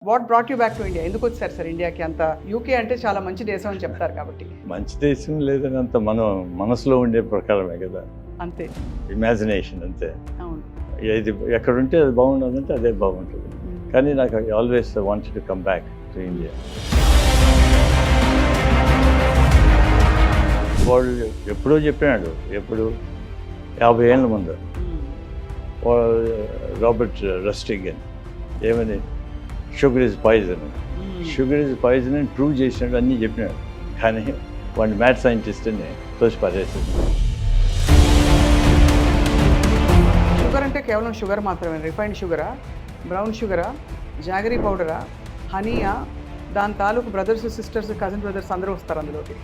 What brought you back to India? ఎందుకు వచ్చారు sir ఇండియాకి? అంత యూకే అంటే చాలా మంచి దేశం అని చెప్తారు కాబట్టి. మంచి దేశం లేదని అంత మనం మనసులో ఉండే ప్రకారమే కదా, అంతే, ఇమాజినేషన్ అంతే. అవును. ఇది ఎక్కడుంటే అది బాగుండదంటే అదే బాగుంటుంది. కానీ నాకు always wanted to come back to India. వాళ్ళు ఎప్పుడో చెప్పినాడు, ఎప్పుడు 50 ఏళ్ళ ముందు రాబర్ట్ రస్టిగన్ ఏమని, sugar is poison, sugar is poison అని ప్రూవ్ చేసినాడు, అన్నీ చెప్పినాడు. కానీ వాడిని మ్యాథ్ సైంటిస్ట్ని తోసి పారేసింది. షుగర్ అంటే కేవలం షుగర్ మాత్రమే, రిఫైన్డ్ షుగరా, బ్రౌన్ షుగరా, జాగరీ పౌడరా, హనీయా, దాని తాలూకు బ్రదర్స్ సిస్టర్స్ కజిన్ బ్రదర్స్ అందరూ వస్తారు అందులోకి.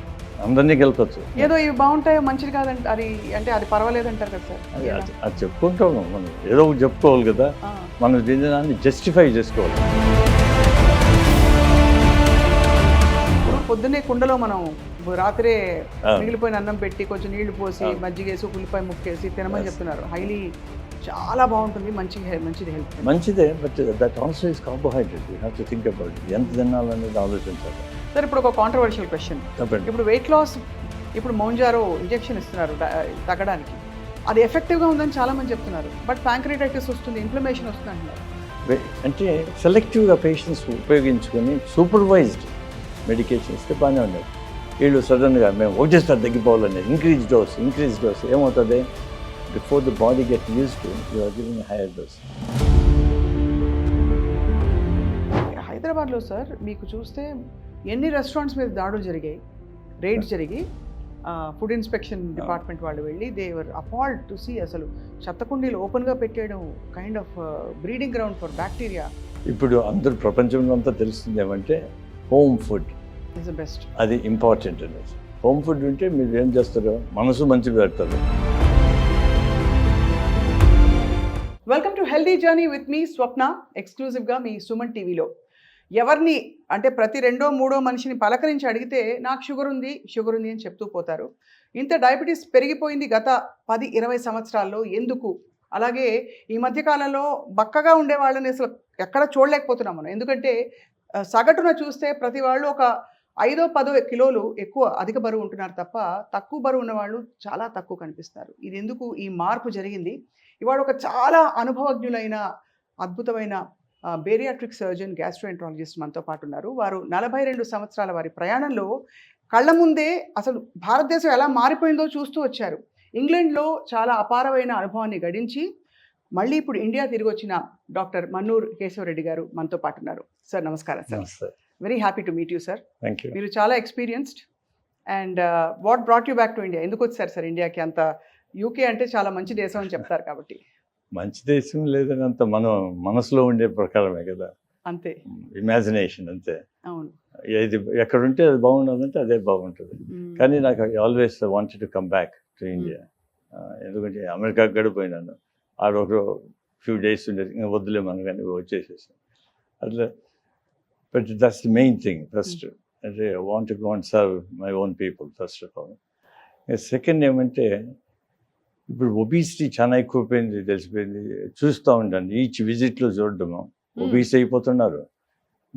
అందరినీ గెలపచ్చు. ఏదో ఇవి బాగుంటాయో మంచిది కాదంటే అది అంటే అది పర్వాలేదు అంటారు కదా సార్. అది చెప్పుకుంటాం మనం, ఏదో ఒకటి చెప్పుకోవాలి కదా, మనం దీన్ని జస్టిఫై చేసుకోవాలి. పొద్దున్నే కుండలో మనం రాత్రే మిగిలిపోయిన అన్నం పెట్టి కొంచెం నీళ్లు పోసి మజ్జిగేసి ఉల్లిపాయ ముక్కేసి తినమని చెప్తున్నారు. హైలీ చాలా బాగుంటుంది, మంచిది హెల్త్. మంచిదే, but that also is carbohydrate. You have to think about it. ఎంత తినాలనేది ఆలోచించాలి. సార్ ఇప్పుడు ఒక కాంట్రవర్షియల్ క్వశ్చన్, ఇప్పుడు వెయిట్ లాస్, ఇప్పుడు మౌంజారో ఇంజెక్షన్ ఇస్తున్నారు తగ్గడానికి, అది ఎఫెక్టివ్గా ఉందని చాలా మంది చెప్తున్నారు. బట్ ప్యాంక్రియాటైటిస్ వస్తుంది, ఇన్ఫ్లమేషన్ వస్తుంది అంటున్నారు. అంటే సెలెక్టివ్గా పేషెంట్స్ ఉపయోగించుకొని సూపర్వైజ్డ్ మెడికేషన్ ఇస్తే బాగానే ఉండదు. వీళ్ళు సడన్గా మేము ఒకటేసారి తగ్గిపోవాలని ఇంక్రీజ్ డోస్ ఏమవుతుంది, before the body get use to you are giving higher dose. హైదరాబాద్లో సార్ మీకు చూస్తే ఎన్ని రెస్టారెంట్స్ మీద దాడులు జరిగాయి, రైడ్స్ జరిగి, ఫుడ్ ఇన్స్పెక్షన్ డిపార్ట్మెంట్ వాళ్ళు వెళ్ళి they were appalled to see అసలు చెత్తకుండీలు ఓపెన్గా పెట్టేయడం, kind of breeding ground for bacteria. ఇప్పుడు అందరూ ప్రపంచంలో అంతా తెలుస్తుంది ఏమంటే home food is the best, అది ఇంపార్టెంట్ అనేది. హోమ్ ఫుడ్ ఉంటే మీరు ఏం చేస్తారో మనసు మంచిగా పెడతారు. Welcome to healthy journey with మీ స్వప్న, ఎక్స్క్లూజివ్గా మీ సుమన్ టీవీలో. ఎవరిని అంటే ప్రతి రెండో మూడో మనిషిని పలకరించి అడిగితే నాకు షుగర్ ఉంది అని చెప్తూ పోతారు. ఇంత డయాబెటీస్ పెరిగిపోయింది గత 10-20 సంవత్సరాల్లో, ఎందుకు? అలాగే ఈ మధ్యకాలంలో బక్కగా ఉండే వాళ్ళని అసలు ఎక్కడ చూడలేకపోతున్నాం మనం. ఎందుకంటే సగటున చూస్తే ప్రతి వాళ్ళు ఒక 5-10 కిలోలు ఎక్కువ అధిక బరువు ఉంటున్నారు తప్ప తక్కువ బరువు ఉన్న వాళ్ళు చాలా తక్కువ కనిపిస్తారు. ఇది ఎందుకు ఈ మార్పు జరిగింది? ఇవాళ ఒక చాలా అనుభవజ్ఞులైన అద్భుతమైన బేరియాట్రిక్ సర్జన్, గ్యాస్ట్రోఎంట్రాలజిస్ట్ మనతో పాటు ఉన్నారు. వారు 42 సంవత్సరాల వారి ప్రయాణంలో కళ్ళ ముందే అసలు భారతదేశం ఎలా మారిపోయిందో చూస్తూ వచ్చారు. ఇంగ్లాండ్లో చాలా అపారమైన అనుభవాన్ని గడించి మళ్ళీ ఇప్పుడు ఇండియా తిరిగి వచ్చిన డాక్టర్ మన్నూర్ కేశవరెడ్డి గారు మనతో పాటు ఉన్నారు. సార్ నమస్కారం sir. Very happy to meet you sir. Thank you. మీరు చాలా experienced. And what brought you back to India? ఎందుకు వచ్చారు సార్ ఇండియాకి? అంత యూకే అంటే చాలా మంచి దేశం అని చెప్తారు కాబట్టి. మంచి దేశం లేదని అంత మనం మనసులో ఉండే ప్రకారమే కదా, అంతే, ఇమాజినేషన్ అంతే. అవును. ఇది ఎక్కడుంటే అది బాగుండదంటే అదే బాగుంటుంది. కానీ నాకు always wanted to come back to India. ఎందుకంటే అమెరికా గడిపోయినాను, ఆడొక ఫ్యూ డేస్ ఉండేది, ఇంకా వద్దులేమని కానీ వచ్చేసేసాను అట్లా. But that's the main thing. First అంటే want serve my own people first of all. Second ఏమంటే ఇప్పుడు ఒబీసిటీ చాలా ఎక్కువైపోయింది, తెలిసిపోయింది. చూస్తూ ఉంటాను ఈచ్ విజిట్లో చూడడము, ఒబీస్ అయిపోతున్నారు,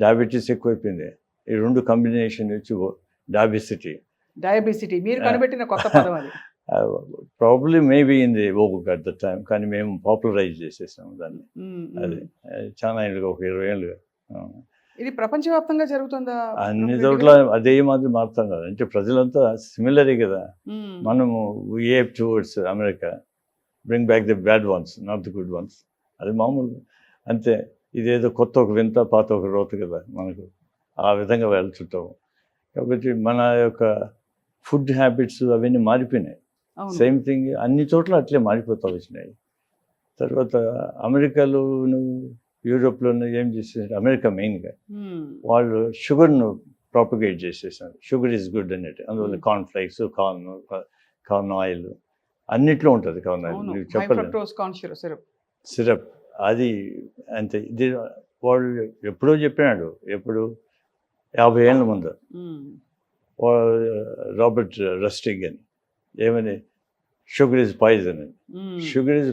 డయాబెటీస్ ఎక్కువైపోయింది. ఈ రెండు కాంబినేషన్ వచ్చి డయాబెసిటీ మీరు కనిపెట్టిన కొత్త పదం అది. ప్రాబ్లీ మేబీ ఇన్ ది ఓక్ అట్ ద టైం, కానీ మేము పాపులరైజ్ చేసేసాము దాన్ని. అది చాలా ఏళ్ళుగా, ఒక 20 ఏళ్ళుగా. ఇది ప్రపంచవ్యాప్తంగా జరుగుతుందా? అన్ని చోట్ల అదే మాత్రం మారుతాం కదా, అంటే ప్రజలంతా సిమిలరే కదా. మనము we ape towards America, bring back the bad ones, not the good ones. అది మామూలు అంతే. ఇదేదో కొత్త ఒక వింత, పాత ఒక రోత కదా మనకు, ఆ విధంగా వెళ్తుంటాము. కాబట్టి మన యొక్క ఫుడ్ హ్యాబిట్స్ అవన్నీ మారిపోయినాయి. సేమ్ థింగ్ అన్ని చోట్ల అట్లే మారిపోతూ వచ్చినాయి. తర్వాత అమెరికాలోను యూరోప్లోనూ ఏం చేసేసారు, అమెరికా మెయిన్గా వాళ్ళు షుగర్ను ప్రాపగేట్ చేసేసారు. షుగర్ ఈజ్ గుడ్ అన్నట్టు. అందువల్ల కార్న్ఫ్లేక్స్, కార్న్ ఆయిల్ అన్నిట్లో ఉంటుంది. కార్న్ ఆయిల్ చెప్పలేదు, సిరప్ అది అంతే. ఇది వాళ్ళు ఎప్పుడో చెప్పినాడు, ఎప్పుడు 50 ఏళ్ళ ముందు రాబర్ట్ రస్టిగన్ ఏమని, షుగర్ ఇస్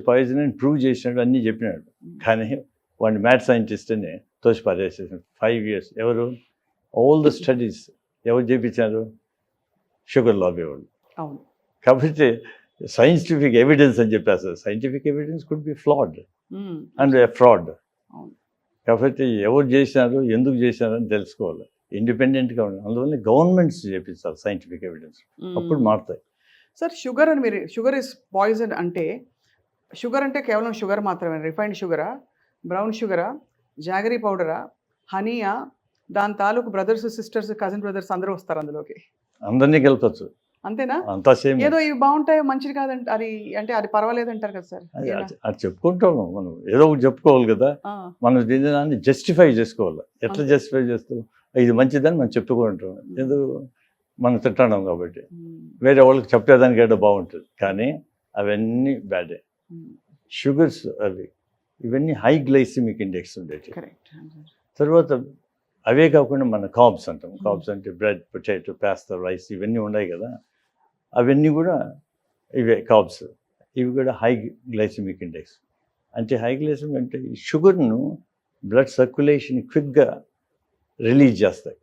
పాయిజన్ అని ప్రూవ్ చేసినాడు, అన్నీ చెప్పినాడు. కానీ వాడిని మ్యాథ్ సైంటిస్ట్ని తోసి పారేసేసారు 5 years. ఎవరు ఆల్ ద స్టడీస్ ఎవరు చేయించారు? షుగర్ లాబీ వాళ్ళు. అవును. కాబట్టి సైంటిఫిక్ ఎవిడెన్స్ అని చెప్పేస్తారు. Scientific evidence could be ఫ్లాడ్ and fraud. అవును. కాబట్టి ఎవరు చేసినారు, ఎందుకు చేసినారు అని తెలుసుకోవాలి. ఇండిపెండెంట్గా ఉండాలి. అందువల్ల గవర్నమెంట్స్ చేపించాలి సైంటిఫిక్ ఎవిడెన్స్, అప్పుడు మారుతాయి. సార్ షుగర్ అని మీరు షుగర్ ఇస్ పాయిజన్ అంటే షుగర్ అంటే కేవలం షుగర్ మాత్రమే, రిఫైన్డ్ షుగరా, బ్రౌన్ షుగరా, జాగరీ పౌడరా, హనీయా, దాని తాలూకు బ్రదర్స్ సిస్టర్స్ కజిన్ బ్రదర్స్ అందరూ వస్తారు అందులోకి, అందరినీ కలపచ్చు, అంతేనా? అంతా సేమ్. ఏదో ఇవి బాగుంటాయో మంచిది కాదంట అది, అంటే అది పర్వాలేదు అంటారు కదా సార్. అది చెప్పుకుంటాము మనం, ఏదో ఒకటి చెప్పుకోవాలి కదా. మనం దీన్ని జస్టిఫై చేసుకోవాలి. ఎట్లా జస్టిఫై చేస్తాం? ఇది మంచిదని మనం చెప్పుకుంటాం. ఎందుకు? మనం తింటున్నాం కాబట్టి. వేరే వాళ్ళకి చెప్పేదానికి ఏదో బాగుంటుంది, కానీ అవన్నీ బ్యాడే. షుగర్స్ అవి ఇవన్నీ హై గ్లైసిమిక్ ఇండెక్స్ ఉండేవి. తర్వాత అవే కాకుండా మన కార్బ్స్ అంటాం. కార్బ్స్ అంటే బ్రెడ్, పొటాటో, పాస్తా, రైస్ ఇవన్నీ ఉన్నాయి కదా, అవన్నీ కూడా ఇవే కార్బ్స్. ఇవి కూడా హై గ్లైసిమిక్ ఇండెక్స్. అంటే హై గ్లైసిమిక్ అంటే షుగర్ను బ్లడ్ సర్క్యులేషన్ క్విక్గా రిలీజ్ చేస్తాయి.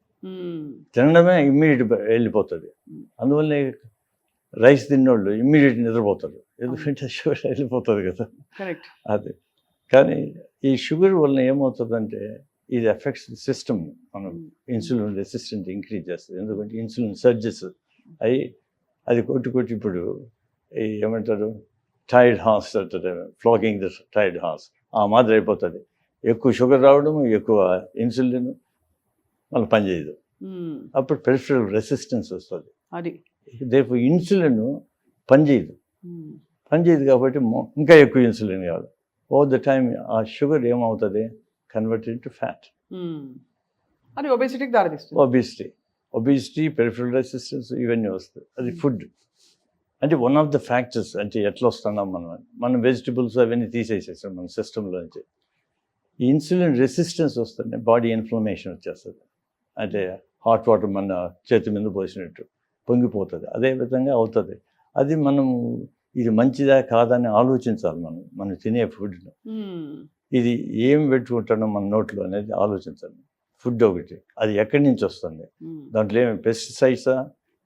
తినడమే ఇమ్మీడియట్ వెళ్ళిపోతుంది. అందువల్ల రైస్ తిన్నోళ్ళు ఇమ్మీడియట్ నిద్రపోతారు, ఎందుకంటే షుగర్ వెళ్ళిపోతుంది కదా. అది కానీ ఈ షుగర్ వలన ఏమవుతుందంటే ఇది ఎఫెక్ట్స్ సిస్టమ్. మనం ఇన్సులిన్ రెసిస్టెంట్ ఇంక్రీజ్ చేస్తుంది. ఎందుకంటే ఇన్సులిన్ సర్జెస్ అవి అది కొట్టి ఇప్పుడు ఏమంటారు, టైర్డ్ హార్స్ అంటారు, ఫ్లాగింగ్ ద టైర్డ్ హార్స్, ఆ మాదిరి అయిపోతుంది. ఎక్కువ షుగర్ రావడం, ఎక్కువ ఇన్సులిన్ మళ్ళీ పనిచేయదు. అప్పుడు పెరిఫరల్ రెసిస్టెన్స్ వస్తుంది. అది రేపు ఇన్సులిన్ పనిచేయదు కాబట్టి ఇంకా ఎక్కువ ఇన్సులిన్ కావాలి. ఓవర్ ద టైమ్ ఆ షుగర్ ఏమవుతుంది, కన్వర్టెడ్ టు ఫ్యాట్. అది ఒబేసిటీకి దారితీస్తుంది. ఒబేసిటీ, పెరిఫరల్ రెసిస్టెన్స్ ఇవన్నీ వస్తాయి. అది ఫుడ్ అంటే వన్ ఆఫ్ ద ఫ్యాక్టర్స్. అంటే ఎట్లా వస్తున్నాం మనం వెజిటబుల్స్ అవన్నీ తీసేసేస్తాం మన సిస్టంలో నుంచి. ఈ ఇన్సులిన్ రెసిస్టెన్స్ వస్తుంది, బాడీ ఇన్ఫ్లమేషన్ వచ్చేస్తుంది. అంటే హాట్ వాటర్ మన చేతి మీద పోసినట్టు పొంగిపోతుంది. అదే విధంగా అవుతుంది. అది మనం ఇది మంచిదా కాదని ఆలోచించాలి. మనం తినే ఫుడ్ను ఇది ఏం పెట్టుకుంటానో మన నోట్లో అనేది ఆలోచించాలి. ఫుడ్ ఒకటి, అది ఎక్కడి నుంచి వస్తుంది, దాంట్లో ఏమి పెస్టిసైడ్సా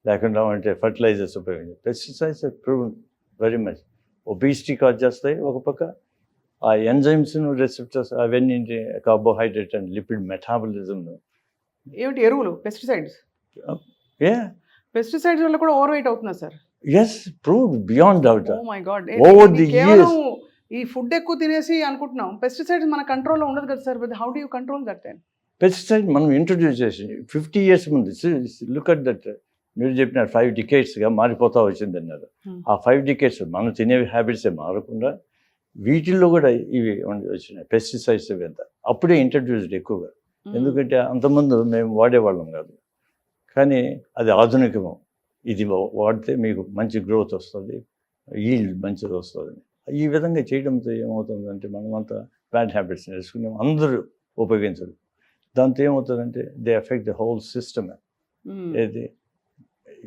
లేకుండా అంటే ఫర్టిలైజర్స్ ఉపయోగించి. Pesticides proven very much obesity cause చేస్తాయి. ఒక పక్క ఆ ఎంజైమ్స్ను, రెసిప్టర్స్ అవన్నీ కార్బోహైడ్రేట్ అండ్ లిపిడ్ మెటాబలిజంను. ఏమిటి ఎరువులు, పెస్టిసైడ్స్? పెస్టిసైడ్స్ వల్ల కూడా ఓవర్ వెయిట్ అవుతున్నా sir? Yes, proved beyond doubt. Oh my God. Over the years. ఈ ఫుడ్ ఎక్కువ తినేసి అనుకుంటున్నాం, పెస్టిసైడ్స్ మన కంట్రోల్లో ఉండదు కదా sir. How do you control that then? Pesticide మనం ఇంట్రడ్యూస్ చేసి 50 years ముందు, లుక్ అట్ దట్. మీరు చెప్పినారు 5 decadesగా మారిపోతా వచ్చింది అన్నారు. ఆ 5 decades మనం తినే హ్యాబిట్సే మారకుండా వీటిల్లో కూడా ఇవి వచ్చినాయి పెస్టిసైడ్స్. ఇవంతా అప్పుడే ఇంట్రడ్యూస్డ్ ఎక్కువగా. ఎందుకంటే అంతకుముందు మేము వాడేవాళ్ళం కాదు, కానీ అది ఆధునికము. ఇది వాడితే మీకు మంచి గ్రోత్ వస్తుంది, ఈల్డ్ మంచిది వస్తుంది. ఈ విధంగా చేయడంతో ఏమవుతుందంటే మనమంతా బ్యాడ్ హ్యాబిట్స్ నేర్చుకున్నాం, అందరూ ఉపయోగించరు. దాంతో ఏమవుతుందంటే they effect the whole system. ఏది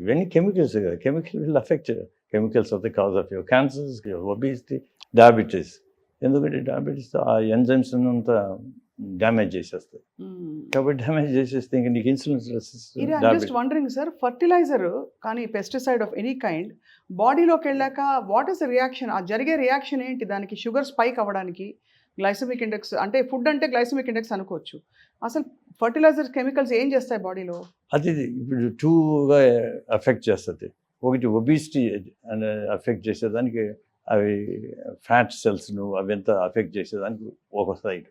ఇవన్నీ కెమికల్స్ కదా, chemical will effect. Chemicals of the cause of your cancers, obesity, diabetes. ఎందుకంటే డయాబెటీస్ ఆ ఎంజైమ్స్ అంతా డ్యామేజ్ చేసేస్తాయి. కాబట్టి డ్యామేజ్ చేసేస్తే ఇంకా నీకు insulin resistance. Just wondering sir, fertilizer కానీ పెస్టిసైడ్ ఆఫ్ ఎనీ కైండ్ బాడీలోకి వెళ్ళాక వాట్ ఈస్ ద రియాక్షన్? ఆ జరిగే రియాక్షన్ ఏంటి? దానికి షుగర్ స్పైక్ అవ్వడానికి గ్లైసెమిక్ ఇండెక్స్, అంటే ఫుడ్ అంటే గ్లైసెమిక్ ఇండెక్స్ అనుకోవచ్చు. అసలు ఫర్టిలైజర్ కెమికల్స్ ఏం చేస్తాయి బాడీలో? అది ఇప్పుడు 2గా ఎఫెక్ట్ చేస్తుంది. ఒకటి ఒబేసిటీ ఎఫెక్ట్ చేసేదానికి అవి ఫ్యాట్ సెల్స్ను అవంతా అఫెక్ట్ చేసేదానికి ఒక సైడ్,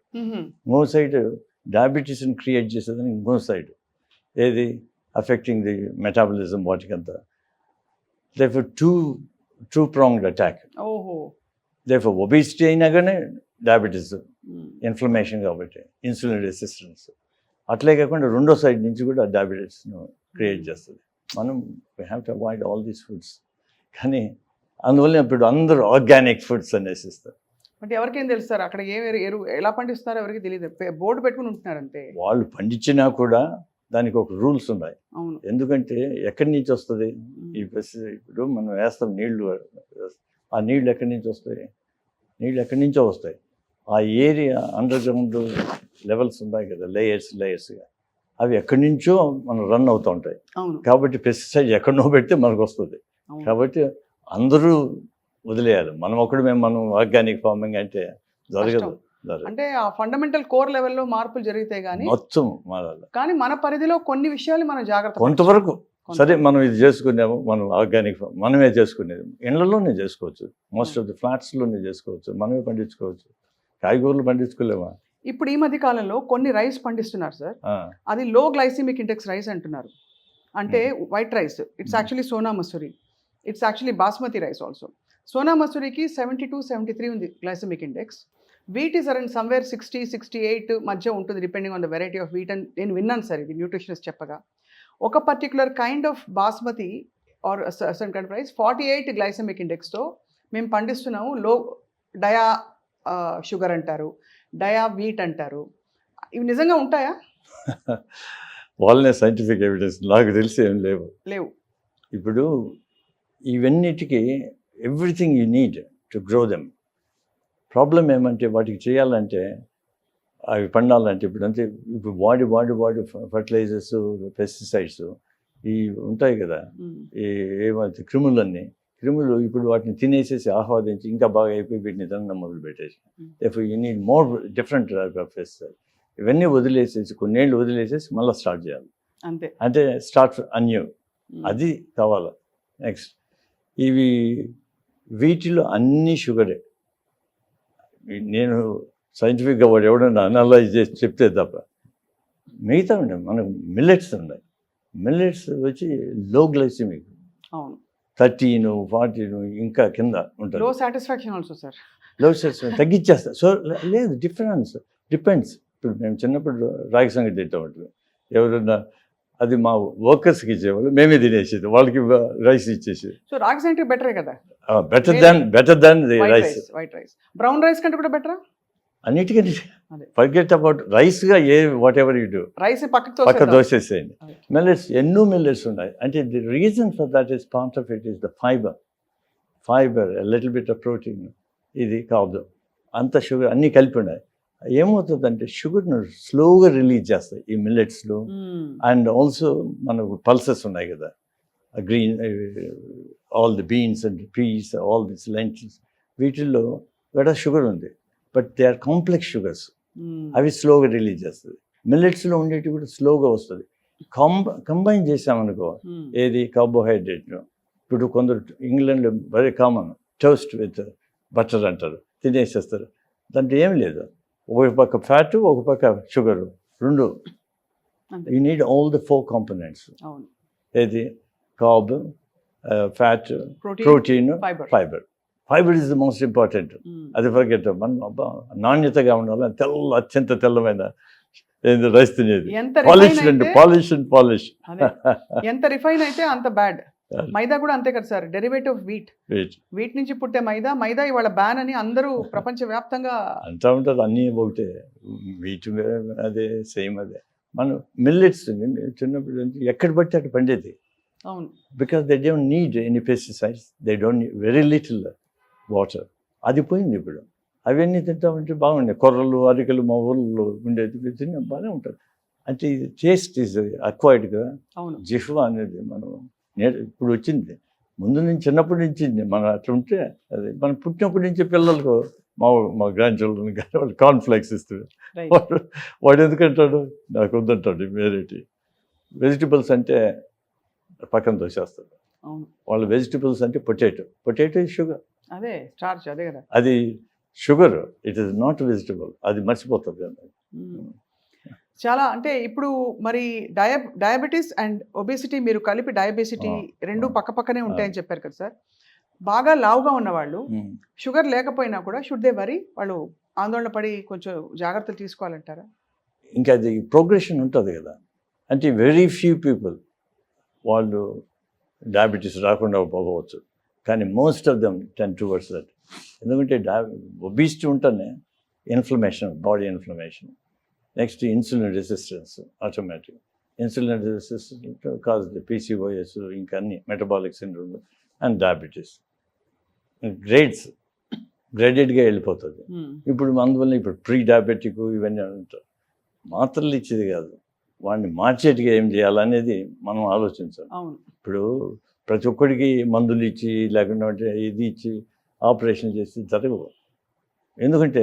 ఇంకో సైడ్ డయాబెటీస్ని క్రియేట్ చేసేదానికి ఇంకో సైడ్. ఏది అఫెక్టింగ్ ది మెటాబలిజం వాటికంతా. Therefore two pronged attack. Therefore obesity అయినా కానీ డయాబెటీస్, ఇన్ఫ్లమేషన్ కాబట్టి ఇన్సులిన్ రెసిస్టెన్స్. అట్లే కాకుండా రెండో సైడ్ నుంచి కూడా డయాబెటీస్ను క్రియేట్ చేస్తుంది. మనం we have to avoid all these foods. కానీ అందువల్ల ఇప్పుడు అందరూ ఆర్గానిక్ ఫుడ్స్ అనేసి ఇస్తారు. అంటే ఎవరికేం తెలుస్తారు అక్కడ ఏ ఎరువు ఎలా పండిస్తారో ఎవరికి తెలియదు, బోర్డు పెట్టుకుని ఉంటున్నారు అంతే. వాళ్ళు పండించినా కూడా దానికి ఒక రూల్స్ ఉన్నాయి. ఎందుకంటే ఎక్కడి నుంచి వస్తుంది ఈ ఇప్పుడు మనం వేస్తాం నీళ్లు, ఆ నీళ్ళు ఎక్కడి నుంచి వస్తాయి? నీళ్ళు ఎక్కడి నుంచో వస్తాయి. ఆ ఏరియా అండర్ గ్రౌండ్ లెవెల్స్ ఉన్నాయి కదా, లేయర్స్గా, అవి ఎక్కడి నుంచో మనం రన్ అవుతూ ఉంటాయి. అవును కాబట్టి పెస్టిసైడ్ ఎక్కడనో పెడితే మనకు వస్తుంది. అవును. కాబట్టి అందరూ వదిలేయాలి. మనం ఆర్గానిక్ ఫార్మింగ్ అంటే జరగదు. కష్టం. అంటే ఆ ఫండమెంటల్ కోర్ లెవెల్లో మార్పులు జరిగితే గానీ మొత్తం మారాలి. కానీ మన పరిధిలో కొన్ని విషయాలు మనం జాగ్రత్త కొంతవరకు కొంత- సరే మనం ఇది చేసుకున్నాము, మనం ఆర్గానిక్ మనమే చేసుకునేది ఇళ్లలోనే చేసుకోవచ్చు. మోస్ట్ ఆఫ్ ది ఫ్లాట్స్లోనే చేసుకోవచ్చు, మనమే పండించుకోవచ్చు. కాయగూరలు పండించుకోలేమా? ఇప్పుడు ఈ మధ్య కాలంలో కొన్ని రైస్ పండిస్తున్నారు సార్, ఆ, అది లో గ్లైసిమిక్ ఇండెక్స్ రైస్ అంటున్నారు. అంటే white rice, it's actually Sona Masuri, it's actually basmati rice also. Sona మసూరికి 72-73 ఉంది glycemic index. Wheat is around somewhere 60-68 మధ్య ఉంటుంది depending on the variety of wheat అని నేను విన్నాను సార్, ఇది న్యూట్రిషనిస్ట్ చెప్పగా. ఒక particular kind of basmati or certain kind of rice 48 glycemic ఇండెక్స్తో మేము పండిస్తున్నాము. లో డయా షుగర్ అంటారు, డయా వీట్ అంటారు. ఇవి నిజంగా ఉంటాయా? వాళ్ళనే సైంటిఫిక్ ఎవిడెన్స్ నాకు తెలిసి ఏం లేవు. లేవు. ఇప్పుడు ఇవన్నిటికీ everything you need to grow them. Problem ఏమంటే వాటికి చేయాలంటే, అవి పండాలంటే ఇప్పుడు వాడి ఫర్టిలైజర్స్, పెస్టిసైడ్స్ ఈ ఉంటాయి కదా, ఈ ఏమైతే క్రిములు ఇప్పుడు వాటిని తినేసేసి ఆహ్వాదించి ఇంకా బాగా అయిపోయి వీటిని తినడం మొదలు పెట్టేసి, you need more different type of pesticide. ఇవన్నీ వదిలేసేసి కొన్నేళ్ళు వదిలేసేసి మళ్ళీ స్టార్ట్ చేయాలి. అంతే, అంటే స్టార్ట్ అన్యూ, అది కావాలి. నెక్స్ట్ వీటిలో అన్ని షుగరే. నేను సైంటిఫిక్గా వాడు ఎవడన్నా అనలైజ్ చేసి చెప్తే తప్ప మిగతా ఉన్నాయి. మనకు మిల్లెట్స్ ఉన్నాయి. మిల్లెట్స్ వచ్చి లో గ్లైసిమిక్, అవును, 13-14 ఇంకా కింద ఉంటుంది. లో సాటిస్ఫాక్షన్ ఆల్సో సార్. లో సాటిస్ఫాక్షన్ తగ్గించేస్తా. సో లేదు, డిపెండ్స్. ఇప్పుడు మేము చిన్నప్పుడు రాగి సంగతి తింటా ఉంటుంది. ఎవరన్నా అది మా వర్కర్స్కి ఇచ్చేవాళ్ళు, మేమే తినేసేది, వాళ్ళకి రైస్ ఇచ్చేసి. సో రాగి సంగటి బెటరే కదా, better than the rice. White rice brown rice కంటే కూడా బెటరా? అన్నిటికంటే అదే. ఫర్గెట్ అబౌట్ రైస్గా whatever you do, rice పక్క దోసేసేయండి. మిల్లెట్స్ ఎన్నో మిల్లెట్స్ ఉన్నాయి. అంటే the reason for that is part of it is the fibre little bit of protein, ఇది కాదు, అంత షుగర్ అన్నీ కలిపి ఉన్నాయి. ఏమవుతుందంటే షుగర్ను స్లోగా రిలీజ్ చేస్తాయి ఈ మిల్లెట్స్లో. అండ్ ఆల్సో మనకు పల్సెస్ ఉన్నాయి కదా, green, all the beans and peas, all this lentils, వీటిల్లో కూడా షుగర్ ఉంది. But they are complex sugars, అవి స్లోగా రిలీజ్ చేస్తుంది. మిల్లెట్స్లో ఉండేవి కూడా స్లోగా వస్తుంది. కంబైన్ చేసామనుకో, ఏది కార్బోహైడ్రేట్ను. ఇప్పుడు కొందరు ఇంగ్లాండ్లో very common toast with butter అంటారు, తినేసేస్తారు. దాంట్లో ఏం లేదు, ఒక పక్క ఫ్యాట్, ఒక పక్క షుగరు, రెండు. You need all the 4 components. ఏది carb, fat, protein, fibre is the most important. అది ఫర్గెట్. మనం నాణ్యతగా ఉండాలి, అత్యంత తెల్లమైన రైస్ తినేది. పాలిష్. ఎంత రిఫైన్ అయితే అంత బ్యాడ్. మైదా కూడా అంతే కదా సార్, డెరివేటివ్ ఆఫ్ వీట్ నుంచి పుట్టే మైదా ఇవాళ బ్యాన్ అని అందరూ ప్రపంచవ్యాప్తంగా అంటూ ఉంటారు. అన్నీ ఒకటే, వీట్ అదే, సేమ్ అదే. మనం మిల్లెట్స్ చిన్నప్పుడు ఎక్కడ పడితే అక్కడ పండేది. అవును, because they don't need any pesticides, they don't need very little water. అది పోయింది ఇప్పుడు. అవన్నీ తింటా ఉంటే బాగుండే. కొర్రలు, అరికలు మా ఊళ్ళో ఉండేది, తిన్నా బాగానే ఉంటుంది. అంటే ఇది టేస్ట్ ఈజ్ అక్వైర్డ్ కదా. అవును, జిహ్వా అనేది మనం ఇప్పుడు వచ్చింది, ముందు నుంచి చిన్నప్పటి నుంచి మనం అట్లా ఉంటే అది మనం పుట్టినప్పటి నుంచి పిల్లలకు మా గ్రాండ్ చిల్డ్రన్ కానీ వాళ్ళు కార్న్ఫ్లెక్స్ ఇస్తుంది. వాడు ఎందుకంటాడు, నాకు వద్దంటాడు ఇమ్మీడియట్లీ. వెజిటబుల్స్ అంటే పక్కన తోసేస్తాడు. వాళ్ళ వెజిటబుల్స్ అంటే పొటాటో షుగర్, అదే స్టార్చ్, అదే కదా, అది sugar, it is not vegetable. అది మర్చిపోతుంది. చాలా. అంటే ఇప్పుడు మరి డయాబెటీస్ అండ్ ఒబేసిటీ మీరు కలిపి, డయాబెసిటీ రెండు పక్క పక్కనే ఉంటాయని చెప్పారు కదా సార్. బాగా లావుగా ఉన్నవాళ్ళు షుగర్ లేకపోయినా కూడా షుడ్ దే వరీ, వాళ్ళు ఆందోళన పడి కొంచెం జాగ్రత్తలు తీసుకోవాలంటారా? ఇంకా అది ప్రోగ్రెషన్ ఉంటుంది కదా. అంటే వెరీ ఫ్యూ పీపుల్ వాళ్ళు డయాబెటీస్ రాకుండా పోవచ్చు, కానీ most of them ten towards that. ఎందుకంటే ఒబిసిటీ ఉంటేనే inflammation, body inflammation. Next insulin resistance, automatic insulin resistance cause the PCOS, ఇంకా అన్ని మెటబాలిక్ సిండ్రోమ్ అండ్ డయాబెటీస్ గ్రేడెడ్గా వెళ్ళిపోతుంది. ఇప్పుడు అందువల్ల ఇప్పుడు ప్రీ డయాబెటిక్ ఇవన్నీ ఉంటారు. మాత్రలు ఇచ్చేది కాదు, వాడిని మార్చేట్టుగా ఏం చేయాలనేది మనం ఆలోచించాలి. అవును. ఇప్పుడు ప్రతి ఒక్కడికి మందులు ఇచ్చి లేకుండా ఇది ఇచ్చి ఆపరేషన్ చేసి జరగవు. ఎందుకంటే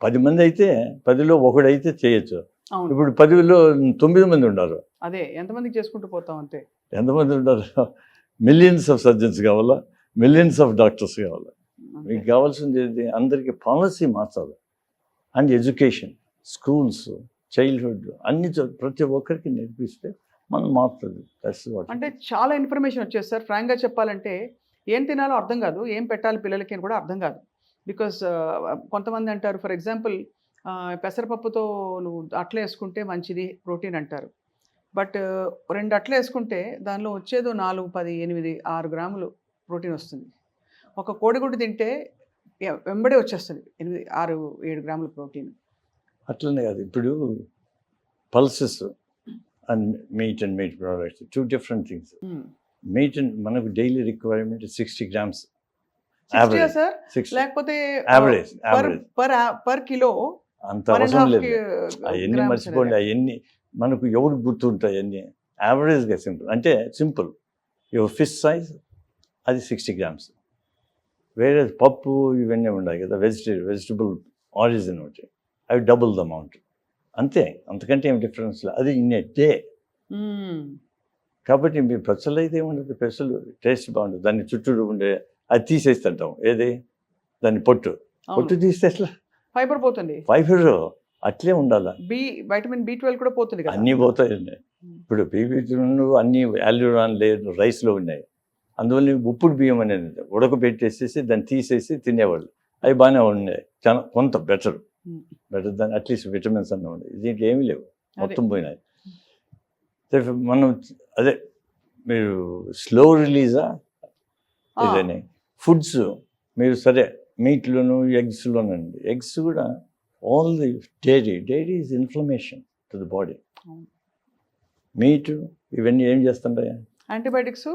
10 మంది అయితే 10లో ఒకడైతే చేయొచ్చు. అవును. ఇప్పుడు 10లో 9 మంది ఉన్నారు. అదే ఎంతమందికి చేసుకుంటూ పోతాం అంతే. ఎంతమంది ఉన్నారు? మిలియన్స్ ఆఫ్ సర్జన్స్ కావాలా, మిలియన్స్ ఆఫ్ డాక్టర్స్ కావాలా. అంతే. మీకు కావాల్సింది ఏంటి? అందరికీ పాలసీ మార్చాలి. అండ్ ఎడ్యుకేషన్, స్కూల్స్, చైల్డ్హుడ్ అన్ని ప్రతి ఒక్కరికి నేర్పిస్తే మనం మారుతుంది. అంటే చాలా ఇన్ఫర్మేషన్ వచ్చేది సార్. ఫ్రాంక్గా చెప్పాలంటే ఏం తినాలో అర్థం కాదు, ఏం పెట్టాలి పిల్లలకి అని కూడా అర్థం కాదు. బికాస్ కొంతమంది అంటారు, ఫర్ ఎగ్జాంపుల్ పెసరపప్పుతో నువ్వు అట్ల వేసుకుంటే మంచిది ప్రోటీన్ అంటారు. బట్ 2 అట్లు వేసుకుంటే దానిలో వచ్చేదో 4, 10, 8, 6 గ్రాములు ప్రోటీన్ వస్తుంది. ఒక కోడిగుడ్డు తింటే వెంబడే వచ్చేస్తుంది 8, 6, 7 గ్రాముల ప్రోటీన్. అట్లనే కాదు, ఇప్పుడు pulses and meet products 2 different things. Meet మనకు డైలీ రిక్వైర్మెంట్ 60 grams. సార్ 60 లేకపోతే యావరేజ్ పర్ కిలో అంత అవసరం లేదు. అవన్నీ మర్చిపోండి, అవన్నీ మనకు ఎవరు గుర్తుంటాయి అన్నీ. యావరేజ్గా సింపుల్ అంటే సింపుల్, యువర్ ఫిష్ సైజ్ అది 60 grams. వేరే పప్పు ఇవన్నీ ఉన్నాయి కదా, వెజిటబుల్ ఆరిజిన్ ఒకటి, అవి డబుల్ ద అమౌంట్ అంతే, అంతకంటే ఏం డిఫరెన్స్ లేదు. అది ఇన్ ఏ డే. కాబట్టి మీ పెసలు అయితే ఏముండదు, పెసలు టేస్ట్ బాగుంటుంది. దాన్ని చుట్టూ ఉండే అది తీసేస్తుంటాం, ఏది దాన్ని పొట్టు తీస్తే అట్లా ఫైబర్ పోతుంది. ఫైబర్ అట్లే ఉండాలి. వైటమిన్ B12 కూడా పోతుంది కదా. అన్నీ పోతాయండి. ఇప్పుడు B12 అన్నీ యాల్యూరాన్ లేదు రైస్లో ఉన్నాయి. అందువల్ల ఉప్పుడు బియ్యం అనేది ఉడకబెట్టేసేసి దాన్ని తీసేసి తినేవాళ్ళు. అవి బాగానే ఉన్నాయి, చాలా కొంత బెటర్ దాన్ని అట్లీస్ట్ విటమిన్స్ అన్న ఉన్నాయి. దీంట్లో ఏమీ లేవు, మొత్తం పోయినాయి. మనం అదే మీరు స్లో రిలీజా ఏదైనా ఫుడ్స్ మీరు సరే మీట్లోను ఎగ్స్లోనండి. ఎగ్స్ కూడా all the dairy is inflammation to the body. Meet ఇవన్నీ ఏం చేస్తుంటాయి? యాంటీబయాటిక్స్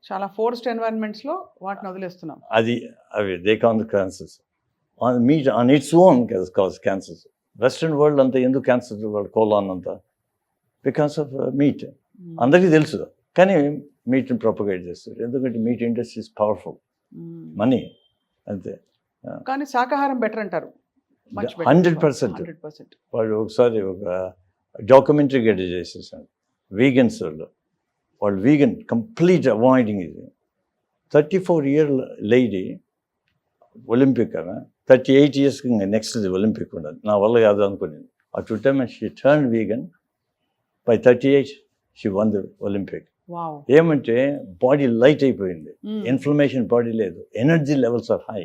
చాలా ఫోర్స్డ్ ఎన్వైరన్మెంట్స్లో వాటిని వదిలేస్తున్నాం. అవి they can the cancers meat on its own cause cancers. Western world అంతా ఎందుకు క్యాన్సర్ వాళ్ళు కోలాన్ అంతా బికాస్ ఆఫ్ మీట్. అందరికీ తెలుసు కానీ మీట్ని ప్రొపగేట్ చేస్తారు. ఎందుకంటే meet industry is powerful, money అంతే. కానీ శాకాహారం బెటర్ అంటారు. 100%. వాళ్ళు ఒకసారి ఒక డాక్యుమెంటరీ గడ్డ చేసేసారు వీగన్స్ వాళ్ళు వీగన్ కంప్లీట్ అవాయిడింగ్ ఇది. 34-year lady Olympic 38 years next Olympic ఉండదు, నా వల్ల కాదు అనుకునేది. అటు time she turn vegan. By 38 she won the Olympic. ఏమంటే బాడీ లైట్ అయిపోయింది, ఇన్ఫ్లమేషన్ బాడీ లేదు, energy levels are high.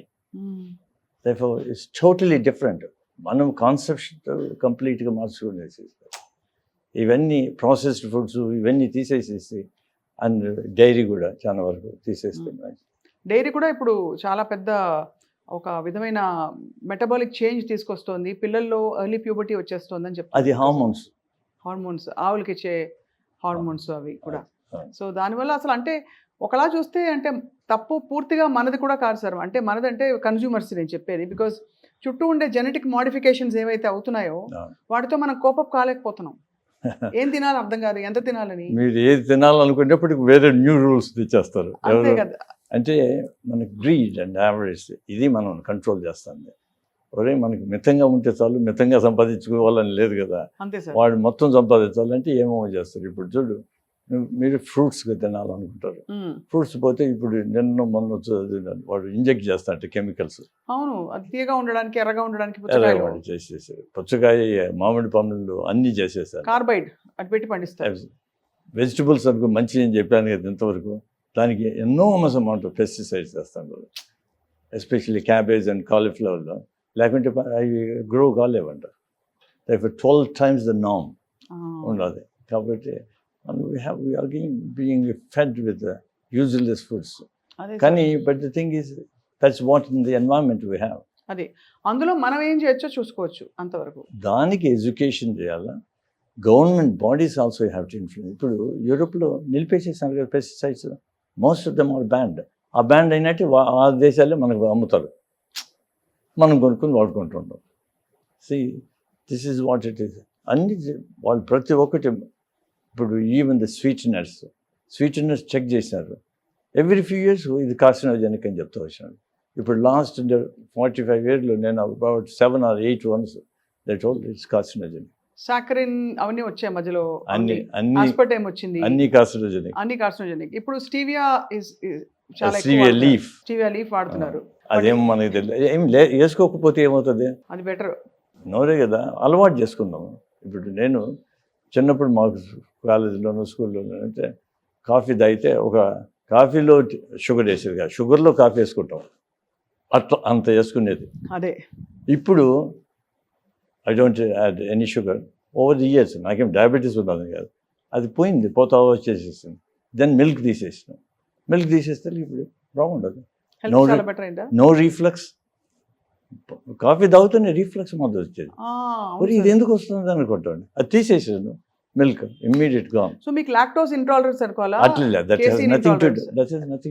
Therefore, it's totally different. మనం కాన్సెప్ట్ కంప్లీట్గా మార్చుకునేసి ఇవన్నీ ప్రాసెస్డ్ ఫుడ్స్ ఇవన్నీ తీసేసేసి అండ్ డైరీ కూడా చాలా వరకు తీసేస్తున్నాయి. డైరీ కూడా ఇప్పుడు చాలా పెద్ద ఒక విధమైన మెటబాలిక్ చేంజ్ తీసుకొస్తుంది. పిల్లల్లో ఎర్లీ ప్యూబర్టీ వచ్చేస్తుంది అని చెప్తారు. అది హార్మోన్స్ ఆవులకి ఇచ్చే హార్మోన్స్ అవి కూడా. సో దానివల్ల అసలు అంటే ఒకలా చూస్తే అంటే తప్పు పూర్తిగా మనది కూడా కాదు సార్. అంటే మనదంటే కన్జ్యూమర్స్ నేను చెప్పేది. బికాజ్ చుట్టూ ఉండే జెనెటిక్ మోడిఫికేషన్స్ ఏవైతే అవుతున్నాయో వాటితో మనం కోపప్ కాలేకపోతున్నాం. ఏం తినాలి అర్థం కాదు, ఎంత తినాలని. మీరు ఏది తినాలనుకునేప్పటికి వేరే న్యూ రూల్స్ తెచ్చేస్తారు. అంతే కదా. అంటే మనకి గ్రీడ్ అండ్ యావరేజ్ ఇది మనం కంట్రోల్ చేస్తుంది. ఒరే మనకి మితంగా ఉంటే చాలు, మితంగా సంపాదించుకోవాలని లేదు కదా. అంతే సార్. వాడు మొత్తం సంపాదించాలంటే ఏమో చేస్తారు. ఇప్పుడు చూడు, మీరు ఫ్రూట్స్గా తినాలనుకుంటారు, ఫ్రూట్స్ పోతే ఇప్పుడు నిన్న మొన్న వాడు ఇంజెక్ట్ చేస్తారంటే కెమికల్స్. అవును, అది తీయగా ఉండడానికి ఎర్రగా ఉండడానికి చేసేసారు. పుచ్చకాయ, మామిడి పండ్లు అన్నీ చేసేసారు, కార్బైడ్ అటు పెట్టి పండిస్తారు. వెజిటబుల్స్ అనుకో మంచి అని చెప్పాను కదా ఇంతవరకు, దానికి ఎన్నో అమౌంట్ ఆఫ్ పెస్టిసైడ్స్ చేస్తాను, ఎస్పెషల్లీ క్యాబేజ్ అండ్ కాలీఫ్లవర్లో. లేకుంటే అవి గ్రో కాలేవంట. 12 times the norm ఉండాలి. కాబట్టి we are being fed with useless foods. కానీ but the thing is that's what in the environment we have. అది అందులో మనం ఏం చేయొచ్చో చూసుకోవచ్చు అంతవరకు. దానికి ఎడ్యుకేషన్ చేయాలా, government bodies also have to influence. ఇప్పుడు యూరోప్లో నిలిపేసేసారు కదా pesticides, most of them are banned. ఆ బ్యాండ్ అయినట్టు ఆ దేశాలే మనకు అమ్ముతారు, మనం కొనుక్కొని వాడుకుంటుంటాం. See, this is what it is. అన్ని వాళ్ళు ప్రతి ఒక్కటి ఇప్పుడు ఈవెన్ ద స్వీట్నర్స్ చెక్ చేసినారు ఎవ్రీ ఫ్యూ ఇయర్స్ ఇది కార్సినోజెనిక్ అని చెప్తూ వచ్చినాడు. ఇప్పుడు లాస్ట్ 45 yearsలో నేను about 7 or 8 ones that all it's carcinogenic. Saccharin అవన్నీ వచ్చాయి మధ్యలో, అన్ని ఆస్పర్టేమ్ వచ్చింది, అన్ని కార్సినోజెనిక్. అన్ని కార్సినోజెనిక్. ఇప్పుడు స్టీవియా చాలా స్టీవియా లీఫ్ వాడుతున్నారు. అదేం మనకి తెలియదు. ఏం వేసుకోకపోతే ఏమవుతుంది? అది బెటర్. నోరే కదా, అలవాటు చేసుకుందాము. ఇప్పుడు నేను చిన్నప్పుడు మాకు కాలేజీలోనూ స్కూల్లోనూ అంటే కాఫీ తాగితే ఒక కాఫీలో షుగర్ వేసేది కాదు, షుగర్లో కాఫీ వేసుకుంటాం, అట్లా అంత వేసుకునేది. అదే ఇప్పుడు I don't add any sugar. Over the years నాకేం డయాబెటీస్ ఉన్నది కాదు, అది పోయింది, పోతా వచ్చేసేసింది. దెన్ మిల్క్ తీసేసినాం. మిల్క్ తీసేస్తే ఇప్పుడు బాగుండదు. No reflux. కాఫీ తాగుతూనే రీఫ్లక్స్ మొదలు వచ్చేది. మరి ఇది ఎందుకు వస్తుంది అనుకుంటాను. అది తీసేసాను మిల్క్ ఇమ్మీడియట్ గా. సో మీకు లాక్టోస్ ఇంటాలరెన్స్ అనుకోవాలా? అట్లా that has nothing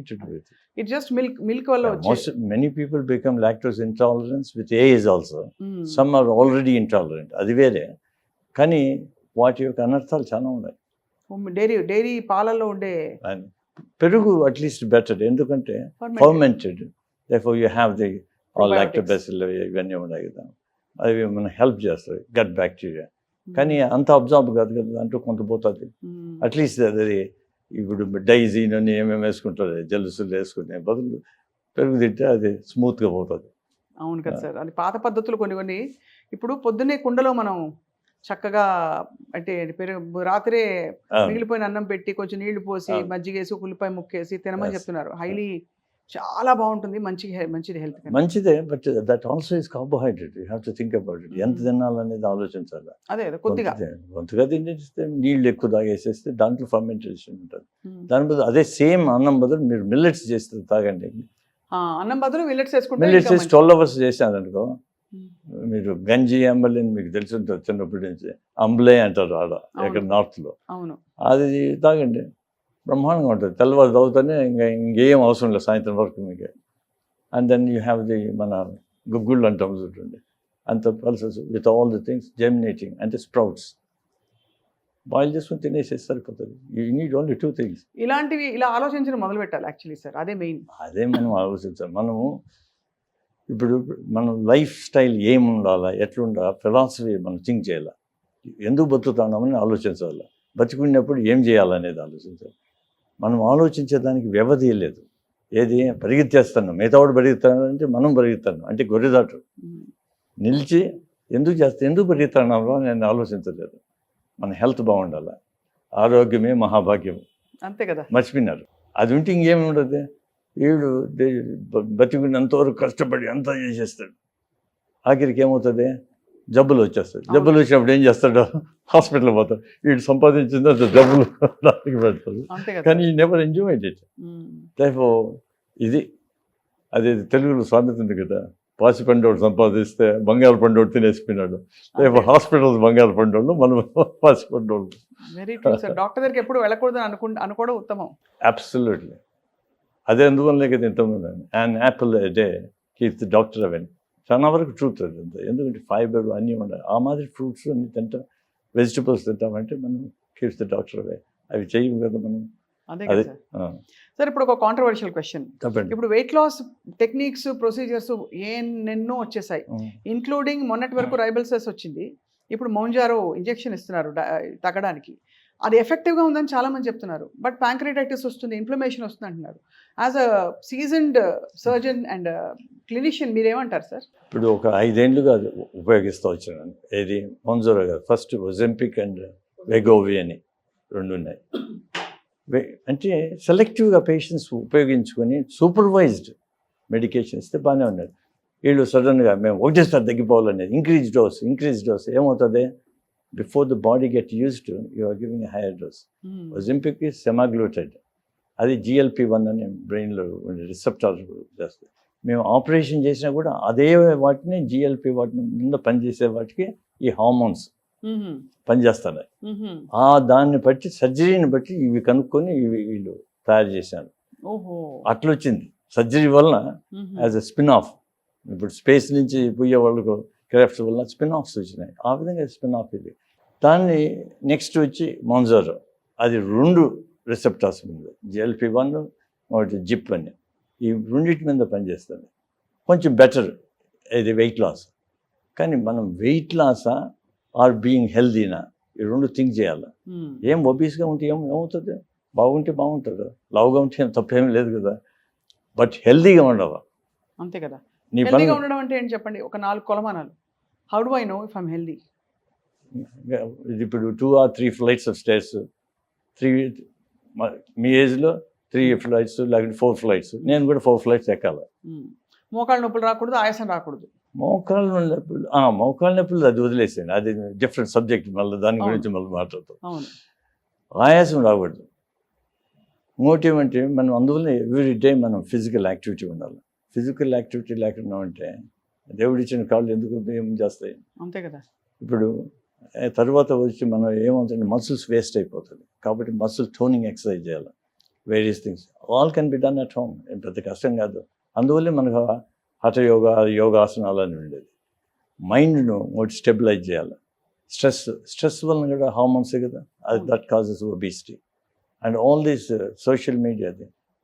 to do with it just milk వల్ల వచ్చే. Many people become lactose intolerance with age also. Some are already intolerant, అది వేరే. కానీ వాటి యొక్క అనర్థాలు చాలా ఉన్నాయి. డైరీ పాలల్లో ఉండే పెరుగు అట్లీస్ట్ బెటర్, ఎందుకంటే fermented, therefore you have the all lactobacilli ఇవన్నీ ఉన్నాయి కదా, అవి మనకు హెల్ప్ చేస్తాయి, గట్ బ్యాక్టీరియా. కానీ అంత అబ్జార్బ్ కాదు కదా, దాంట్లో కొంత పోతుంది. అట్లీస్ట్ అది ఇప్పుడు డైజీన్ అని ఏమేమి వేసుకుంటారు, జలుసులు వేసుకునే బదులు పెరుగు తింటే అది స్మూత్గా పోతుంది. అవును కదా సార్, అది పాత పద్ధతులు కొన్ని. ఇప్పుడు పొద్దున్నే కుండలో మనం చక్కగా అంటే పెరుగు రాత్రే మిగిలిపోయిన అన్నం పెట్టి కొంచెం నీళ్లు పోసి మజ్జిగేసి ఉల్లిపాయ ముక్కేసి తినమని చెప్తున్నారు. హైలీ చాలా బాగుంటుంది, మంచిది హెల్త్. మంచిదే, but that also is carbohydrate. You have to think about it. ఎంత తినాలనేది ఆలోచించాలి. అదే కొద్దిగా తినేస్తే నీళ్ళు ఎక్కువ తాగేసేస్తే దాంట్లో ఫర్మెంటేషన్ ఉంటుంది. దాని బదులు అదే సేమ్ అన్నం బదులు మీరు మిల్లెట్స్ చేస్తే తాగండి. అన్నం బదులు మిల్లెట్స్ వేసుకుంటే, మిల్లెట్స్ వేసి 12 hours చేశారనుకో, మీరు గంజి అంబలి మీకు తెలిసి ఉంటుంది చిన్నప్పటి నుంచి, అంబలే అంటారు ఆడ ఇక్కడ నార్త్లో. అది తాగండి, బ్రహ్మాండంగా ఉంటుంది. తెల్లవారు తాగుతానే ఇంకేం అవసరం లేదు సాయంత్రం వరకు మీకు. And then you have the మన గుగ్గుళ్ళు అంటాం చూడండి, అంత pulses with all the things germinating, అంటే స్ప్రౌట్స్ బాయిల్ చేసుకుని తినేసేసి సరిపోతుంది. You need only 2 things. ఇలా ఆలోచించడం మొదలు పెట్టాలి యాక్చువల్లీ సార్, అదే మెయిన్. అదే మనం ఆలోచించాలి. మనము ఇప్పుడు మనం లైఫ్ స్టైల్ ఏముండాలా, ఎట్లుండాలా, ఫిలాసఫీ మనం థింక్ చేయాలి. ఎందుకు బతుకుతున్నామని ఆలోచించాలి. బతుకున్నప్పుడు ఏం చేయాలనేది ఆలోచించాలి. మనం ఆలోచించేదానికి వ్యవధి లేదు. ఏది పరిగెత్తేస్తున్నాం, మిగతావాడు పరిగెత్తానంటే మనం పరిగెత్తాను అంటే గొర్రెదాటు నిలిచి ఎందుకు పరిగెత్తానో నేను ఆలోచించలేదు. మన హెల్త్ బాగుండాలి, ఆరోగ్యమే మహాభాగ్యం, అంతే కదా, మర్చిపోయినారు. అది ఉంటే ఇంకేమి ఉండదు. వీడు బతికినంతవరకు కష్టపడి అంతా చేసేస్తాడు, ఆఖరికి ఏమవుతుంది, జబ్బులు వచ్చేస్తాయి. జబ్బులు వచ్చినప్పుడు ఏం చేస్తాడు, హాస్పిటల్ పోతాడు. వీడు సంపాదించింది జబ్బులు దానికి పెడతాడు, కానీ ఈ నెవర్ ఎంజాయ్డ్ ఇట్. ఇది అదే తెలుగులో సామెత ఉంది కదా, పాసి పండోడు సంపాదిస్తే బంగారు పండోడు తినేసిపోయినాడు. రేపు హాస్పిటల్స్ బంగారు పండోళ్ళు, మనం పాసి పండోళ్ళు. డాక్టర్ దగ్గరికి ఎప్పుడు వెళ్ళకూడదు అనుకోవడం ఉత్తమం. అబ్సల్యూట్లీ. అదే అందువల్లే కదా ఇంతమంది and Apple day keeps the doctor oven. చాలా వరకు ట్రూత్ అది అంతా. ఎందుకంటే ఫైబర్ అన్నీ ఉండాలి. ఆ మాదిరి ఫ్రూట్స్ అన్ని తింటాం, వెజిటబుల్స్ తింటామంటే మనం కీప్స్ ది డాక్టర్ అవే. అవి చేయము కదా మనం. అదే సార్, ఇప్పుడు ఒక కాంట్రవర్షియల్ క్వశ్చన్. ఇప్పుడు వెయిట్ లాస్ టెక్నిక్స్, ప్రొసీజర్స్ ఎన్నెన్నో వచ్చేసాయి, ఇంక్లూడింగ్ మొన్నటి వరకు రైబల్సెస్ వచ్చింది. ఇప్పుడు మౌంజారో ఇంజెక్షన్ ఇస్తున్నారు తగ్గడానికి. అది ఎఫెక్టివ్గా ఉందని చాలామంది చెప్తున్నారు. బట్ ప్యాంక్రియాటైటిస్ వస్తుంది, ఇన్ఫ్లమేషన్ వస్తుంది అంటున్నారు. As a seasoned surgeon and clinician మీరేమంటారు సార్? ఇప్పుడు ఒక 5 ఏళ్ళుగా ఉపయోగిస్తూ వచ్చాను. ఏది మౌంజారో కాదు, ఫస్ట్ ఒజెంపిక్ అండ్ వెగోవి అని 2 ఉన్నాయి. అంటే సెలెక్టివ్గా పేషెంట్స్ ఉపయోగించుకొని సూపర్వైజ్డ్ మెడికేషన్ ఇస్తే బాగానే ఉన్నది. వీళ్ళు సడన్గా మేము ఒకటేసారి తగ్గిపోవాలనేది ఇంక్రీజ్ డోస్ ఏమవుతుంది, before the body get used you are giving higher dose. Ozempic is semaglutide, అది GLP-1 అని బ్రెయిన్లో ఉండే రిసెప్టార్ చేస్తుంది. మేము ఆపరేషన్ చేసినా కూడా అదే వాటిని GLP వాటిని ముందు పనిచేసే వాటికి ఈ హార్మోన్స్ పనిచేస్తాయి. దాన్ని బట్టి సర్జరీని బట్టి ఇవి కనుక్కొని వీళ్ళు తయారు చేశారు. అట్లొచ్చింది సర్జరీ వలన యాజ్ ఎ స్పిన్ ఆఫ్. ఇప్పుడు స్పేస్ నుంచి పోయే వాళ్ళకు క్రాఫ్ట్స్ వల్ల స్పిన్ ఆఫ్స్ వచ్చినాయి. ఆ విధంగా స్పిన్ ఆఫ్ ఇది. దాన్ని నెక్స్ట్ వచ్చి మౌన్జారో, అది 2 రిసెప్టార్స్ ఉంది, GLP-1 ఒకటి జిప్ అని, ఈ రెండింటి మీద పనిచేస్తుంది. కొంచెం బెటర్ ఇది వెయిట్ లాస్. కానీ మనం వెయిట్ లాసా ఆర్ బీయింగ్ హెల్దీనా, ఈ 2 థింక్ చేయాలి. ఏం ఒబీస్గా ఉంటే ఏమవుతుంది, బాగుంటే బాగుంటుంది, లావుగా ఉంటే తప్పేమీ లేదు కదా, బట్ హెల్దీగా ఉండాలి. అంతే కదా. నీ పని హెల్దీగా ఉండడం అంటే ఏంటి చెప్పండి, ఒక 4 కొలమానాలు. How do I know if I'm healthy? ఇప్పుడు 2 or 3 ఫ్లైట్స్ ఆఫ్ స్టేర్స్, 3 మీ ఏజ్లో 3 ఫ్లైట్స్ లేకపోతే 4 ఫ్లైట్స్, నేను కూడా 4 ఫ్లైట్స్ ఎక్కాలి. మోకాళ్ళ నొప్పులు రాకూడదు, ఆయాసం రాకూడదు. మోకాళ్ళ నొప్పులు అది వదిలేసాను, అది డిఫరెంట్ సబ్జెక్ట్, మళ్ళీ దాని గురించి మళ్ళీ మాట్లాడతాం. ఆయాసం రాకూడదు. ఇంకోటి ఏమంటే మనం అందువల్ల ఎవ్రీ డే మనం ఫిజికల్ యాక్టివిటీ ఉండాలి. ఫిజికల్ యాక్టివిటీ లేకుండా ఉంటే దేవుడు ఇచ్చిన కాళ్ళు ఎందుకు ఏం చేస్తాయి, అంతే కదా. ఇప్పుడు తర్వాత వచ్చి మనం ఏమవుతుంది, మసిల్స్ వేస్ట్ అయిపోతుంది. కాబట్టి మసిల్ టోనింగ్ ఎక్సర్సైజ్ చేయాలి, various things all can be done at home, పెద్ద కష్టం కాదు. అందువల్లే మనకు హఠ యోగాసనాలు అని ఉండేది. మైండ్ను ఒకటి స్టెబిలైజ్ చేయాలి. స్ట్రెస్ వలన కూడా హార్మోన్సే కదా, అది that causes obesity. And all these social media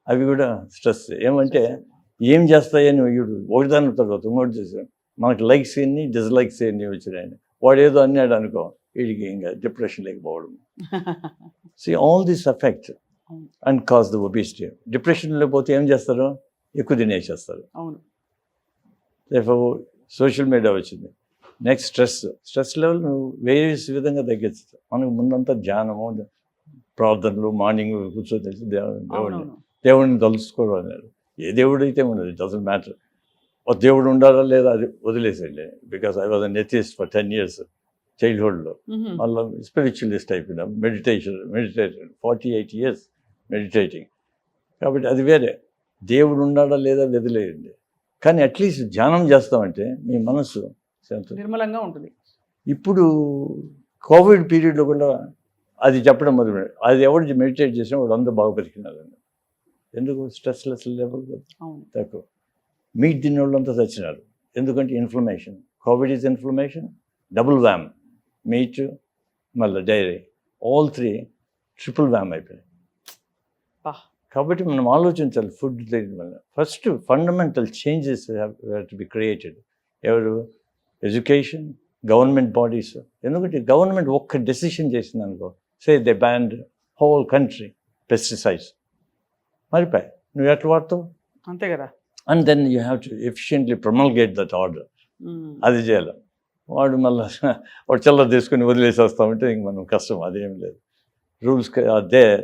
అవి కూడా స్ట్రెస్. ఏమంటే ఏం చేస్తాయని ఒకటిదాని తర్వాత ఇంకోటి చేసాం, మనకు లైక్స్ ఎన్ని డిస్లైక్స్ ఎన్ని వచ్చినాయని వాడు ఏదో అన్నాడు అనుకో, వీడికి ఇంకా డిప్రెషన్ లేకపోవడం. See all this effect and cause the obesity. Depression లేకపోతే ఏం చేస్తారు, ఎక్కువ తినేసేస్తారు. అవును. సోషల్ మీడియా వచ్చింది. నెక్స్ట్ స్ట్రెస్ లెవెల్ నువ్వు వేరియస్ విధంగా తగ్గించు. మనకు ముందంతా ధ్యానము, ప్రార్థనలు, మార్నింగ్ కూర్చొని దేవుడిని తలుసుకోవడం అన్నాడు. ఏ దేవుడు అయితే ఉండదు, ఇట్ డజంట్ మ్యాటర్. ఒక దేవుడు ఉండాలా లేదా అది వదిలేసండి. Because I was an atheist for 10 years చైల్డ్హుడ్లో. మళ్ళీ స్పిరిచువలిస్ట్ అయిపోయినా, మెడిటేషన్ 48 years మెడిటేటింగ్. కాబట్టి అది వేరే. దేవుడు ఉండాలా లేదా వదిలేయండి, కానీ అట్లీస్ట్ ధ్యానం చేస్తామంటే మీ మనసు నిర్మలంగా ఉంటుంది. ఇప్పుడు కోవిడ్ పీరియడ్లో కూడా అది చెప్పడం మొదలు, అది ఎవరు మెడిటేట్ చేసినా వాడు అందరూ బాగా బతికినారండి. ఎందుకు, స్ట్రెస్లెస్ లెవెల్ తక్కువ. మీట్ తిన్న వాళ్ళంతా చచ్చినారు, ఎందుకంటే inflammation. COVID is inflammation, double wham, meat మళ్ళీ డైరీ, ఆల్ 3 ట్రిపుల్ వ్యామ్ అయిపోయాయి. కాబట్టి మనం ఆలోచించాలి ఫుడ్ తినడం వల్ల. First fundamental changes have to be created. ఎవరు, ఎడ్యుకేషన్, గవర్నమెంట్ బాడీస్. ఎందుకంటే గవర్నమెంట్ ఒక్క డెసిషన్ చేసింది అనుకో, say they banned whole country pesticides, మరిపోయి నువ్వు ఎట్లా వాడతావు, అంతే కదా. And then you have to efficiently promulgate that order. అది చేయాలి. వాడు మళ్ళీ వాడు చల్లర తీసుకుని వదిలేసి వస్తామంటే ఇంక మనం కష్టం. అదేం లేదు. Rules are there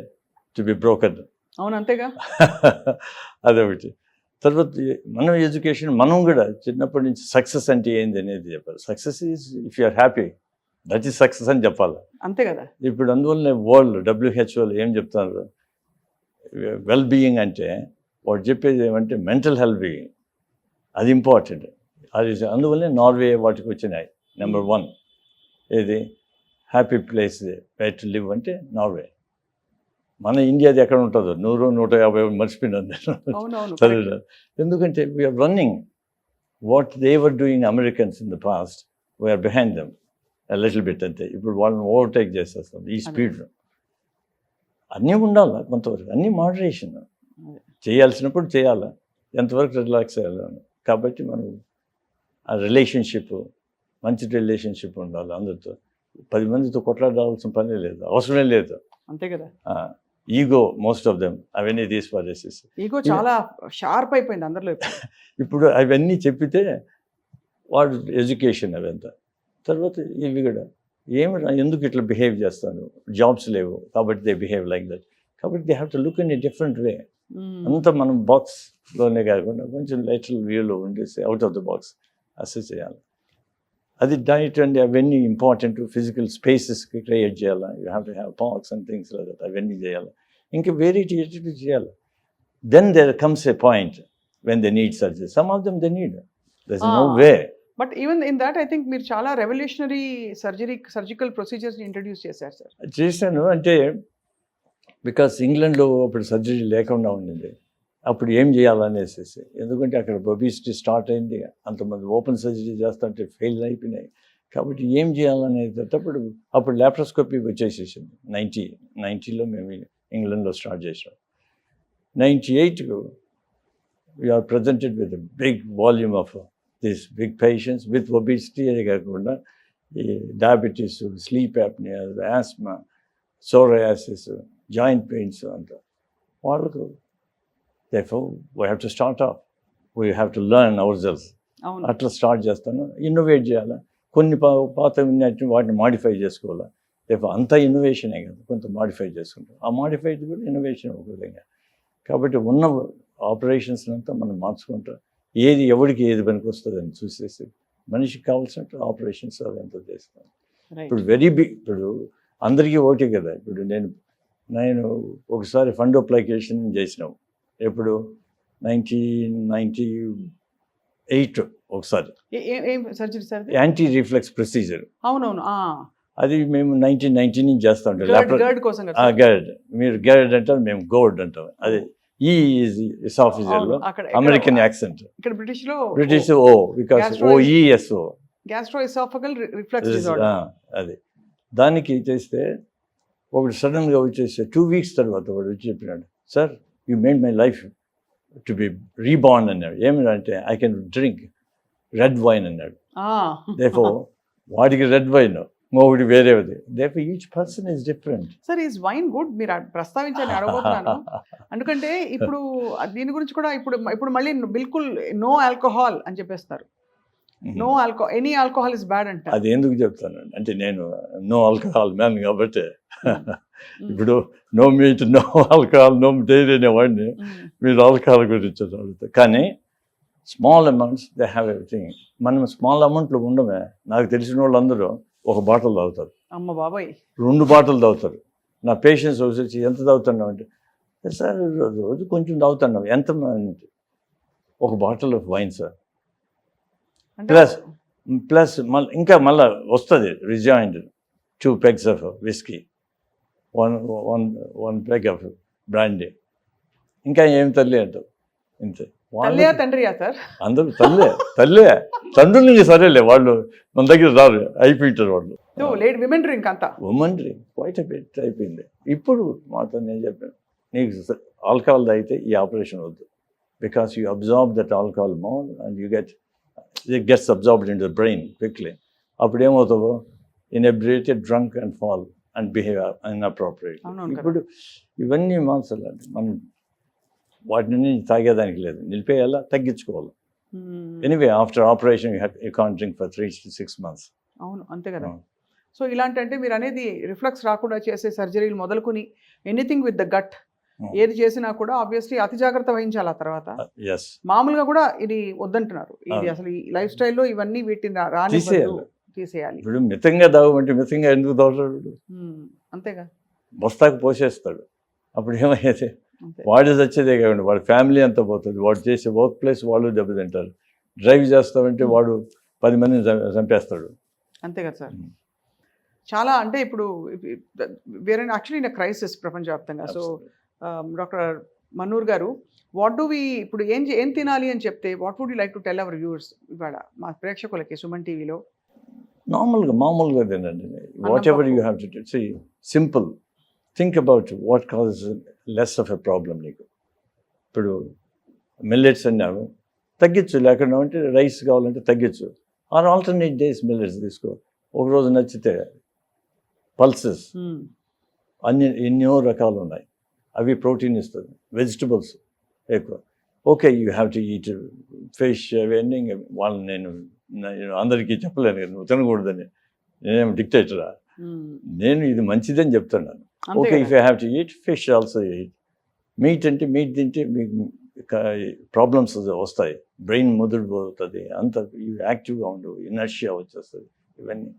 to be broken. అవును, అంతేగా. అదొకటి. తర్వాత మనం ఎడ్యుకేషన్, మనం కూడా చిన్నప్పటి నుంచి సక్సెస్ అంటే ఏంది అనేది చెప్పాలి. Success is if you are happy, that is success అని చెప్పాలి. అంతే కదా. ఇప్పుడు అందువల్లనే వరల్డ్ WHO ఏం చెప్తున్నారు, వెల్ బీయింగ్ అంటే వాడు చెప్పేది ఏమంటే మెంటల్ హెల్త్ బీయింగ్, అది ఇంపార్టెంట్. అది అందువల్లే నార్వే వాటికి వచ్చినాయి నెంబర్ 1. ఏది happy place where to live అంటే నార్వే. మన ఇండియాది ఎక్కడ ఉంటుందో 100-150 మర్చిపోయినాను చదివిన. ఎందుకంటే we're running what they were doing Americans in the past, we're behind them little bit అంతే. ఇప్పుడు వాళ్ళని ఓవర్టేక్ చేసేస్తాం ఈ స్పీడ్లో. అన్నీ ఉండాలి కొంతవరకు, అన్నీ మోడరేషన్ చేయాల్సినప్పుడు చేయాలి, ఎంతవరకు రిలాక్స్ అయ్యాలి. కాబట్టి మనం ఆ రిలేషన్షిప్, మంచి రిలేషన్షిప్ ఉండాలి అందరితో. 10 మందితో కొట్లాడాల్సిన పని లేదు, అవసరమే లేదు. అంతే కదా. ఈగో మోస్ట్ ఆఫ్ దెమ్ అవన్నీ తీసిపారేసేసి, ఈగో చాలా షార్ప్ అయిపోయింది అందరిలో. ఇప్పుడు అవన్నీ చెప్పితే వాడు ఎడ్యుకేషన్ అవంతా. తర్వాత ఇవి కూడా ఎందుకు ఇట్లా బిహేవ్ చేస్తాను, జాబ్స్ లేవు కాబట్టి దే బిహేవ్ లైక్ దట్. కాబట్టి they have to look in a different way. అంతా మనం బాక్స్లోనే కాకుండా కొంచెం లేటరల్ వ్యూలో ఉండేసి out of the box assess చేయాలి. అది డైట్ అండ్ అవన్నీ ఇంపార్టెంట్. ఫిజికల్ స్పేసెస్కి క్రియేట్ చేయాలి. You have to have parks and things like that. అవన్నీ చేయాలి. ఇంకా వెరైటీ చేయాలి. Then there comes a point when they need surgery. Some of them they need, there is no way. But even in that I think మీరు చాలా revolutionary surgical procedures introduce చేశారు sir. చేశాను అంటే because ఇంగ్లాండ్లో అప్పుడు surgery లేకుండా ఉండింది. అప్పుడు ఏం చేయాలనేసి, ఎందుకంటే అక్కడ ఒబిసిటీ స్టార్ట్ అయింది, అంతమంది ఓపెన్ సర్జరీ చేస్తుంటే ఫెయిల్ అయిపోయినాయి. కాబట్టి ఏం చేయాలనేటప్పుడు అప్పుడు ల్యాప్రోస్కోపీ వచ్చేసేసింది 90లో మేము ఇంగ్లాండ్లో స్టార్ట్ చేసాం. 98 we're presented with big volume of this big patients with obesity. అదే కాకుండా ఈ diabetes, sleep apnoea, asthma, psoriasis, joint pains అంతా వాళ్ళకు therefore we have to start off, we have to learn ourselves. అవును. అట్లా స్టార్ట్ చేస్తాను. Innovate చేయాలా, కొన్ని పాత ఉన్నట్టు వాటిని మాడిఫై చేసుకోవాలా. రేపు అంతా ఇన్నోవేషనే కదా, కొంత మాడిఫై చేసుకుంటాం. ఆ మాడిఫైడ్ కూడా ఇన్నోవేషన్ ఒక విధంగా. కాబట్టి ఉన్న ఆపరేషన్స్ అంతా మనం మార్చుకుంటాం. ఏది ఎవరికి ఏది పనికి వస్తుందని చూసేసి మనిషికి కావాల్సినట్టు ఆపరేషన్స్ అదంతా చేస్తాం. Right. ఇప్పుడు ఇప్పుడు అందరికీ ఓకే కదా. ఇప్పుడు నేను ఒకసారి ఫండ్ అప్లికేషన్ చేసినాం. ఎప్పుడు 1998 ఒకసారి ఏం surgery sir? Anti reflex procedure. అవునవును. అది మేము 1990 నుంచి చేస్తూ ఉంటాం. గర్డ్ కోసం కదా? గర్డ్, మీరు గర్డ్ అంటారు, మేము గోల్డ్ అంటాం. అది ఈసాఫిజియల్లో అమెరికన్ యాక్సెంట్. ఇక్కడ British O because OESO, gastroesophageal reflex disorder. అది దానికి చేస్తే ఒకటి సడన్గా వచ్చేసి 2 weeks తర్వాత వాడు వచ్చి చెప్పినాడు, sir you made my life to be reborn అన్నాడు. ఏమిటంటే I can drink red wine అన్నాడు. దేఫో వాడికి రెడ్ వైన్, ఇంకొకటి వేరేది. Therefore each person is different. Sir is wine good? మీరు ప్రస్తావించాలని అడగబోతున్నాను. ఎందుకంటే ఇప్పుడు దీని గురించి కూడా ఇప్పుడు మళ్ళీ బిల్కుల్ నో ఆల్కహాల్ అని చెప్పేస్తారు. No alcohol, any alcohol is bad అంట. అది ఎందుకు చెప్తాను అంటే, నేను నో ఆల్కహాల్ మ్యాన్ కాబట్టి ఇప్పుడు no meat, no alcohol, no dairy అనేవాడిని మీరు ఆల్కహాల్ గురించి అడుగుతారు. కానీ small amounts they have everything. మనం స్మాల్ అమౌంట్లో ఉండమే. నాకు తెలిసిన వాళ్ళందరూ ఒక బాటిల్ తాగుతారు, అమ్మ బాబాయ్ 2 బాటిల్ తాగుతారు. నా పేషెంట్స్ వచ్చి ఎంత తాగుతున్నావు అంటే, సార్ రోజు కొంచెం తాగుతున్నావు. ఎంత? ఒక bottle of wine sir. Plus ఇంకా మళ్ళీ వస్తుంది రిజాయిండ్ 2 pegs of whisky, one peg of brandy. ఇంకా ఏం తల్లి అంటావు. ఇంతే. తండ్రియా సార్? అందరూ తల్లే తండ్రులు నుంచి సరేలే, వాళ్ళు మన దగ్గర రారు, అయిపోయింటారు వాళ్ళు. విమెన్ డ్రింక్ అంతా ఉమెన్ డ్రింక్ క్వైట్ పెట్టి అయిపోయింది. ఇప్పుడు మాతో నేను చెప్పాను, నీకు ఆల్కహాల్ తాగితే ఈ ఆపరేషన్ వద్దు, because you absorb that alcohol more and it gets absorbed into the brain quickly. అప్పుడు ఏమవుతావు, inebriated, drunk and fall and behave inappropriately. ఇప్పుడు ఇవన్నీ మార్చాలండి. మనం వాటిని తాగేదానికి లేదు, నిలిపేయాలా, తగ్గించుకోవాలి. Anyway after operation you can't drink for 3 to 6 months. అవును, అంతే కదా. సో ఇలాంటి అంటే మీరు అనేది రిఫ్లెక్స్ రాకుండా చేసే సర్జరీలు మొదలుకొని ఎనీథింగ్ విత్ ద గట్ ఏది చేసినా కూడా ఆబ్వియస్లీ అతి జాగ్రత్త వహించాలి. ఆ తర్వాత మామూలుగా కూడా ఇది వద్దంటున్నారు. ఇది అసలు ఈ లైఫ్ స్టైల్లో ఇవన్నీ వీటిని తీసేయాలి. ఇప్పుడు మితంగా తాగమంటే మితంగా ఎందుకు తాగుతాడు? అంతేగా, బస్తాకు పోసేస్తాడు. అప్పుడు ఏమయ్యేది, వాడు చచ్చేదే కాకుండా వాడి ఫ్యామిలీ అంతా పోతుంది. వాడు చేసే వర్క్ ప్లేస్ వాళ్ళు దెబ్బతింటారు. డ్రైవ్ చేస్తామంటే వాడు 10 మందిని చంపేస్తాడు. అంతే కదా సార్. చాలా అంటే ఇప్పుడు వేరే యాక్చువల్లీ ఇన్ క్రైసిస్ ప్రపంచవ్యాప్తంగా. సో డాక్టర్ మన్నూర్ గారు, వాట్ డూ వి ఇప్పుడు ఏం తినాలి అని చెప్తే what would you like to tell our viewers ఇవాళ మా ప్రేక్షకులకి సుమన్ టీవీలో? మామూలుగా తినండి. Whatever you have to see simple. Think about what causes less of a problem. నీకు ఇప్పుడు మిల్లెట్స్ అన్నావు, తగ్గించు. లేకుండా అంటే రైస్ కావాలంటే తగ్గించు. ఆర్ ఆల్టర్నేట్ డేస్ మిల్లెట్స్ తీసుకో. ఒకరోజు నచ్చితే పల్సెస్ ఎన్నో రకాలు ఉన్నాయి, అవి ప్రోటీన్ ఇస్తుంది. వెజిటబుల్స్ ఎక్కువ. Okay, you have to eat fish అవన్నీ. వాళ్ళని నేను అందరికీ చెప్పలేను కదా నువ్వు తినకూడదని. నేనేం డిక్టేటరా? నేను ఇది మంచిదని చెప్తున్నాను. Okay, if you have to eat fish also eat. Meet తింటే మీకు ప్రాబ్లమ్స్ వస్తాయి, బ్రెయిన్ ముదిరిపోతుంది, అంత యాక్టివ్గా ఉండవు, ఇనర్షియా వచ్చేస్తుంది. ఇవన్నీ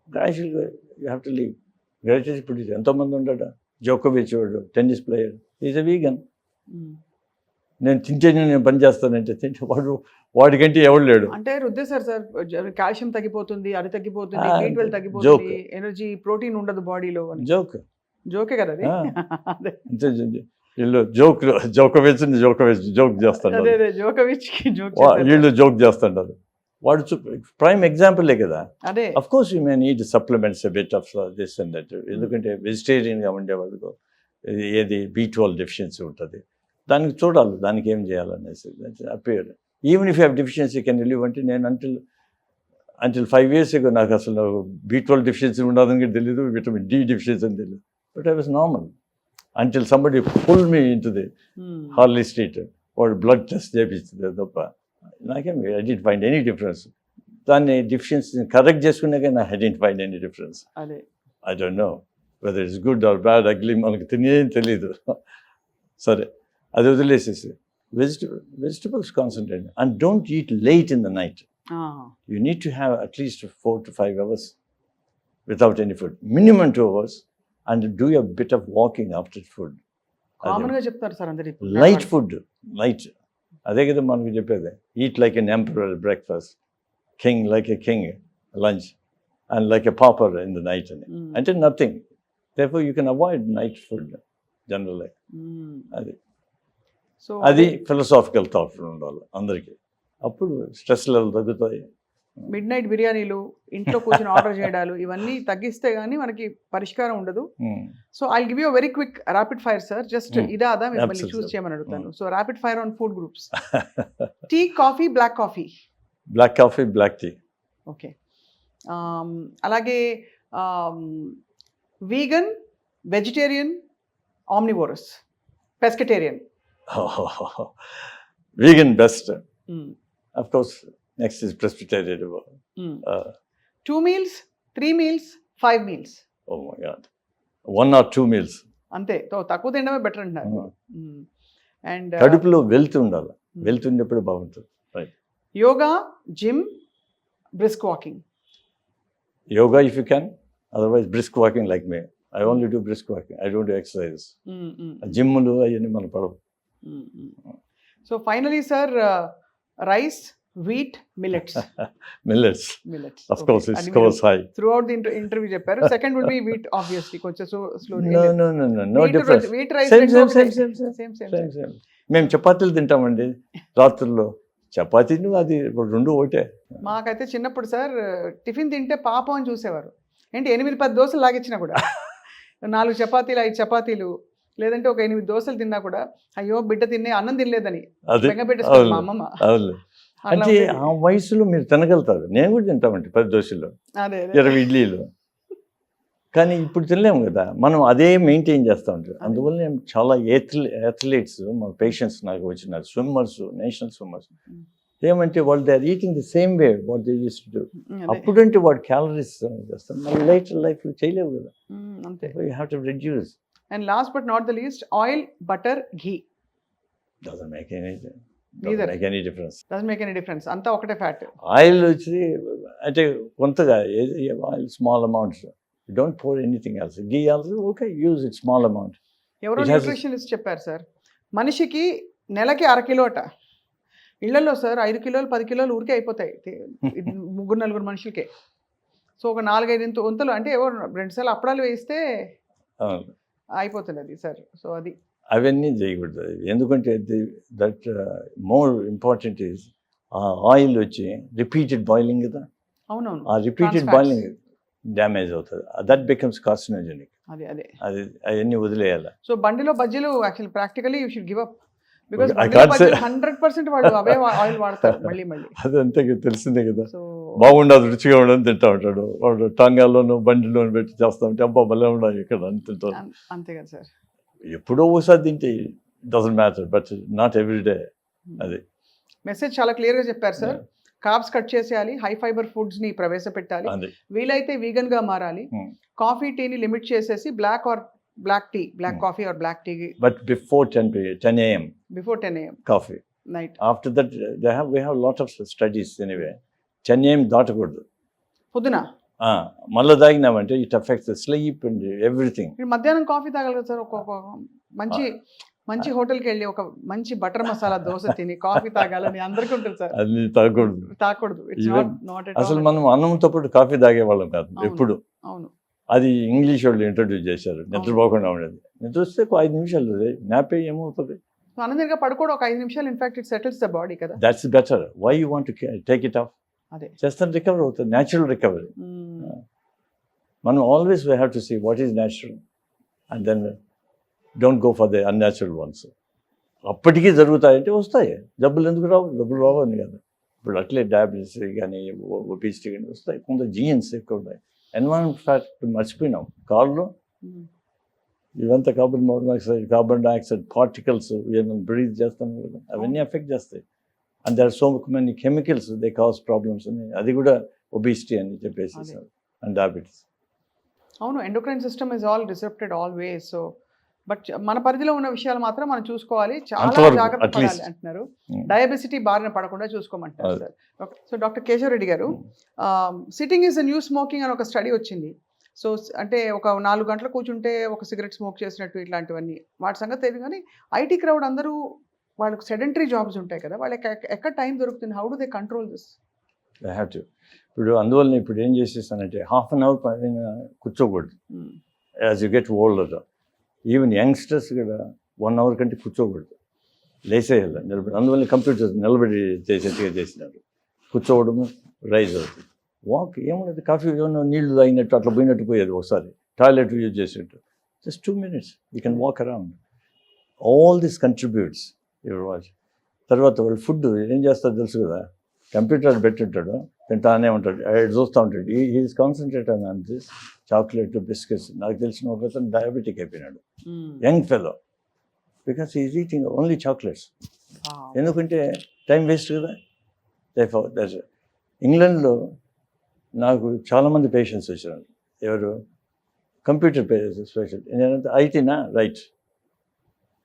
గ్రాడ్యువల్గా you have to leave. Gradual ఇప్పుడు ఎంతోమంది ఉంటాడు. జోకోవిచ్ వాడు tennis player, is a vegan. నేను నేను పని చేస్తానంటే తింటే వాడికంటే ఎవడు లేడు. అంటే రుద్దేశారు సార్, కాల్షియం తగ్గిపోతుంది, అది తగ్గిపోతుంది, B12 తగ్గిపోతుంది, ఎనర్జీ ప్రోటీన్ ఉండదు బాడీలో. జోకే కదా అది. వీళ్ళు జోకోవిచ్ జోక్ చేస్తుంటారు, వీళ్ళు జోక్ చేస్తుంటారు. వాడు ప్రైమ్ ఎగ్జాంపులే కదా. అదే of course you may need supplements bit of this and that. ఎందుకంటే వెజిటేరియన్గా ఉండేవాళ్ళకు ఏది B12 డెఫిషియన్సీ ఉంటుంది, దానికి చూడాలి దానికి ఏం చేయాలనేసి appear. Even if you have deficiency can relieve అంటే నేను అంటిల్ 5 years ago నాకు అసలు B12 డెఫిషియన్సీ ఉండదని తెలియదు, విటమిన్ D డెఫిషియన్సీ అని తెలియదు. But I was normal until somebody pull me into the Harley Street. వాడు బ్లడ్ టెస్ట్ చేయించింది తప్ప నాకేం I didn't find any difference. దాన్ని డెఫిషియన్సీని కరెక్ట్ చేసుకున్నాక I didn't find any difference. అదే I don't know whether it's good or bad, ugly మనకు తెలియదు. సరే అది వదిలేసేసి vegetables concentrate and don't eat late in the night. You need to have at least 4 to 5 hours without any food, minimum 2 hours, and do a bit of walking after food. Common గా చెప్తారు sir అందరి Light food, light. అదే కదా మనకు చెప్పేది. Eat like an emperor breakfast, king like a king lunch, and like a pauper in the night. Until nothing. Therefore, you can avoid night food generally. So అది philosophical thought ఉండాలి అందరికీ. అప్పుడు stress level తగ్గుతాయి. Mid night బిర్యానీలు, ఇంట్లో కూర్చొని order చేయడాలు ఇవన్నీ తగ్గిస్తే గానీ మనకి పరిష్కారం ఉండదు. So I give you very quick rapid fire sir. Just ఇదా అదా మిమ్మల్ని Absolutely. చూస్ చేయమని అడుగుతాను. So rapid fire on food groups. Tea, coffee, black coffee. Black coffee, black tea. Okay. అలాగే vegan, vegetarian, omnivorous, pescatarian. Vegan best. Of course, next is Presbyterian. 2 meals, 3 meals, 5 meals. Oh my God. 1 or 2 meals. అంతే, తక్కువ తినడమే better అంటున్నారు. And కడుపులో wealth ఉండాలి. Wealth ఉన్నప్పుడు బాగుంటుంది. Right. Yoga, gym, brisk walking. Yoga if you can. Otherwise, brisk walking like me. I only do brisk walking. I don't do exercise. జిమ్లు అవన్నీ మన పడవు. So finally sir, rice, wheat, millets. Millets. Millets Of course, it scores high. Throughout the interview చెప్పారు. Second would be wheat obviously. కొంచెం slow No difference. Wheat rice Same. మేము చపాతీలు తింటామండి రాత్రుల్లో. చపాతీను అది రెండు ఒకటే. మాకైతే చిన్నప్పుడు సార్ టిఫిన్ తింటే పాపం అని చూసేవారు. ఏంటి 8-10 దోశలు లాగిచ్చినా కూడా 4 చపాతీలు 5 చపాతీలు లేదంటే ఒక 8 దోశలు తిన్నా కూడా అయ్యో బిడ్డ తిన్నే అన్నం తినలేదని బెంగ పెట్టేస్తారు మా అమ్మమ్మ. అవును. అంటే ఆ వయసులో మీరు తినగలుగుతారు. నేను కూడా తింటామండి 10 దోశలు, అదే 20 ఇడ్లీలు. కానీ ఇప్పుడు తినలేము కదా. మనం అదే మెయింటైన్ చేస్తూ ఉంటాం. అందువల్ల నేను చాలా అథ్లీట్స్ మా పేషెంట్స్ నాకు వచ్చినారు, స్విమ్మర్స్, నేషనల్ స్విమ్మర్స్. ఏమంటే వాళ్ళు they are eating the same way what they use to do. అప్పుడంటే వాడు క్యాలరీస్ చేస్తాం, మళ్ళీ లేటర్ లైఫ్లో చేయలేవు కదా. అంతే. You have to reduce. And last but not the least, oil, butter, ghee. Doesn't make any difference. Doesn't make any difference. అంతా ఒకటే ఫ్యాట్. ఆయిల్ వచ్చి అంటే కొంతగా oil small amounts. Don't pour anything else. Ghee also okay, use it small amount. ఎవరో nutritionist చెప్పారు sir, మనిషికి నెలకి 1/2 kilo అట. ఇళ్లలో సార్ 5 కిలోలు 10 కిలోలు ఊరికే అయిపోతాయి 3-4 మనుషులకే. సో ఒక 4-5 వంతులు అంటే ఏవో 2 సార్లు అప్పడాలు వేస్తే అయిపోతుంది అది సార్. సో అది అవన్నీ చేయకూడదు. ఎందుకంటే దట్ మోర్ ఇంపార్టెంట్ ఈజ్ ఆ ఆయిల్ వచ్చి రిపీటెడ్ బాయిలింగ్ కదా. అవునవును. ఆ రిపీటెడ్ బాయిలింగ్ డ్యామేజ్ అవుతుంది. That becomes carcinogenic. అదే అది అవన్నీ వదిలేయాలి. సో బండిలో బజ్జీలు actually practically you should give up. Because I can't say. 100% వాడు అవే ఆయిల్ వాడతారు మళ్ళీ. అది అంతే తెలిసిందే కదా. బాగుండదు, రుచిగా ఉండదు తింటా ఉంటాడు వాడు. టాంగాల్లోనూ బండిలోనూ పెట్టి చేస్తా ఉంటే అబ్బా భలే ఉండాలి ఇక్కడ అని తింటారు. అంతే కదా సార్. ఎప్పుడో ఒకసారి తింటే doesn't matter, but not every day. అది మెసేజ్ చాలా క్లియర్గా చెప్పారు సార్. కార్బ్స్ కట్ చేసేయాలి, హై ఫైబర్ ఫుడ్స్ ని ప్రవేశపెట్టాలి, వీలైతే వీగన్ గా మారాలి, కాఫీ టీని లిమిట్ చేసేసి black coffee or black tea. But before 10 AM. Before 10 AM. Coffee. Night. After that, we have lot of studies anyway. 10 AM దాటకూడదు. పొద్దున మళ్ళీ తాగినామంటే it affects the sleep and everything. మధ్యాహ్నం కాఫీ తాగాలి కదా సార్. ఒక మంచి హోటల్కి వెళ్ళి ఒక మంచి బటర్ మసాలా దోశ తిని కాఫీ తాగాలని అందరికీ ఉంటుంది సార్. అది తాగకూడదు. అసలు మనం అన్నంతో పాటు కాఫీ తాగేవాళ్ళం కాదు ఎప్పుడు. అవును. అది ఇంగ్లీష్ వాళ్ళు ఇంట్రడ్యూస్ చేశారు. నిద్రపోకుండా ఉండేది. నిద్ర వస్తే 5 నిమిషాలు నాపే ఏమవుతుంది. అనంతరంగా పడుకోవడం ఒక 5 నిమిషాలు. In fact it settles the body కదా. That's better. Why you want to take it off? అదే చేస్తాను రికవర్ అవుతుంది, న్యాచురల్ రికవరీ. మనం always we have to see what is natural and then don't go for the unnatural ones. అప్పటికీ జరుగుతాయంటే వస్తాయి, జబ్బులు ఎందుకు రావు, జబ్బులు రావని కదా. ఇప్పుడు అట్లే డయాబెటీస్ కానీ ఒబిసిటీ కానీ వస్తాయి, కొంత జీన్స్ ఎక్కువ ఉన్నాయి. ఎన్వైరన్మెంట్ ఫ్యాక్ట్ మర్చిపోయినాం, కార్లో ఇవంతా కార్బన్ డైఆక్సైడ్ పార్టికల్స్ బ్రీత్ చేస్తాం కదా, అవన్నీ ఎఫెక్ట్ చేస్తాయి. And there are so many chemicals they cause problems అని, అది కూడా ఒబిసిటీ అని చెప్పేసి అండ్ డయాబెటీస్. అవును, endocrine system is all disrupted always. So but మన పరిధిలో ఉన్న విషయాలు మాత్రం మనం చూసుకోవాలి, చాలా జాగ్రత్త పడాలి అంటున్నారు. డయాబెసిటీ బారిన పడకుండా చూసుకోమంటారు సార్. సో డాక్టర్ కేశవరెడ్డి గారు, సిట్టింగ్ ఈజ్ న్యూ స్మోకింగ్ అని ఒక స్టడీ వచ్చింది. సో అంటే ఒక 4 గంటలు కూర్చుంటే ఒక సిగరెట్ స్మోక్ చేసినట్టు ఇట్లాంటివన్నీ వాటి సంగతి తెలియదు. కానీ ఐటీ క్రౌడ్ అందరూ వాళ్ళకి సెడెంటరీ జాబ్స్ ఉంటాయి కదా, వాళ్ళకి ఎక్కడ టైం దొరుకుతుంది? How do they control this? I have to. ఇప్పుడు అందువల్ల ఇప్పుడు ఏం చేసేస్తానంటే హాఫ్ అన్ అవర్ పైన కూర్చోకూడదు. As you get older, even youngsters కూడా 1 అవర్ కంటే కూర్చోకూడదు, లేసేయాలి, నిలబడి. అందువల్ల కంప్యూటర్స్ నిలబడి చేసేట్టుగా చేసినారు. కూర్చోవడము రైజ్ అవుతుంది. వాక్ ఏమున్నది, కాఫీ ఏమన్నా నీళ్లు తాగినట్టు అట్లా పోయినట్టు పోయేది, ఒకసారి టాయిలెట్ యూజ్ చేసినట్టు. Just 2 minutes you can walk around. All this contributes your watch. తర్వాత వాళ్ళు ఫుడ్ ఏం చేస్తారో తెలుసు కదా, కంప్యూటర్ పెట్టింటాడు, తింటానే ఉంటాడు, చూస్తూ ఉంటాడు. Is concentrate on this chocolate biscuits. నాకు తెలిసిన ఒక అతను డయాబెటిక్ అయిపోయినాడు, young fellow, because is eating only chocolates. ఎందుకంటే టైం వేస్ట్ కదా. ఇంగ్లాండ్లో నాకు చాలామంది పేషెంట్స్ వచ్చారు. ఎవరు? Computer special. నేనంటే ఐటీనా? రైట్.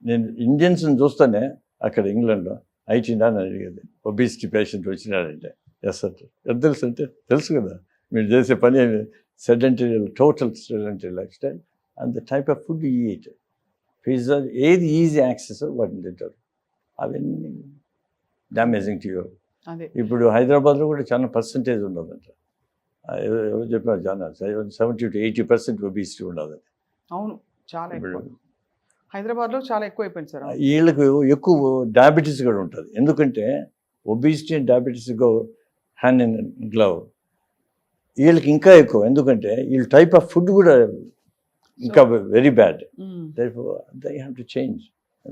నేను ఇండియన్స్ని చూస్తానే అక్కడ ఇంగ్లాండ్లో ఐటీనా అని అడిగేది. ఒబిసిటీ పేషెంట్ వచ్చినాడంటే ఎస్ అంటే ఎంత తెలుసు అంటే, తెలుసు కదా మీరు చేసే పని sedentary, total sedentary life style and the type of food eat. Pizza ఏది ఈజీ యాక్సెస్ వాటిని తింటారు, అవన్నీ డ్యామేజింగ్ టు యువర్. ఇప్పుడు హైదరాబాద్లో కూడా చాలా పర్సంటేజ్ ఉన్నదంట. ఎవరు చెప్పినారు, చాలా 70 to 80% ఒబిసిటీ ఉండదు. అవును, చాలా ఎక్కువ. హైదరాబాద్లో చాలా ఎక్కువ అయిపోయింది సార్. వీళ్ళకు ఎక్కువ డయాబెటీస్ కూడా ఉంటుంది. ఎందుకంటే obesity and diabetes go hand in glove. వీళ్ళకి ఇంకా ఎక్కువ, ఎందుకంటే వీళ్ళ టైప్ ఆఫ్ ఫుడ్ కూడా ఇంకా very bad. They have to change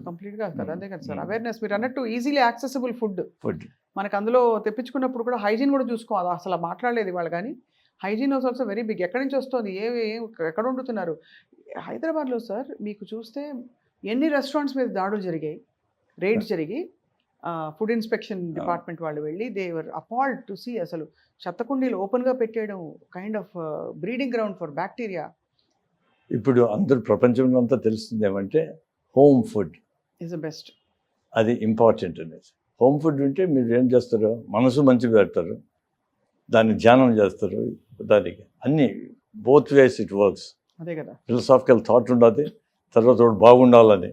కంప్లీట్గా సార్. అంతే కదా సార్, అవేర్నెస్. మీరు అన్నట్టు ఈజీలీ యాక్సెసిబుల్ ఫుడ్ మనకు అందులో తెప్పించుకున్నప్పుడు కూడా హైజీన్ కూడా చూసుకోవాలి. అసలు మాట్లాడలేదు వాళ్ళు, కానీ hygiene was also very big. ఎక్కడి నుంచి వస్తుంది, ఎక్కడ వండుతున్నారు? హైదరాబాద్లో సార్ మీకు చూస్తే ఎన్ని రెస్టారెంట్స్ మీద దాడులు జరిగాయి, రేడ్స్ జరిగి, ఫుడ్ ఇన్స్పెక్షన్ డిపార్ట్మెంట్ వాళ్ళు వెళ్ళి they were appalled to see. అసలు చెత్తకుండీలు ఓపెన్గా పెట్టేయడం, kind of breeding ground for bacteria. ఇప్పుడు అందరు ప్రపంచంలో అంతా తెలుస్తుంది ఏమంటే home food is the best. అది ఇంపార్టెంట్ అనేది. హోమ్ ఫుడ్ ఉంటే మీరు ఏం చేస్తారు, మనసు మంచిగా పెడతారు, దాన్ని ధ్యానం చేస్తారు, దానికి అన్ని బోత్ వేస్ ఇట్ వర్క్స్. అదే కదా, ఫిలసాఫికల్ థాట్ ఉండదు, తర్వాత బాగుండాలని.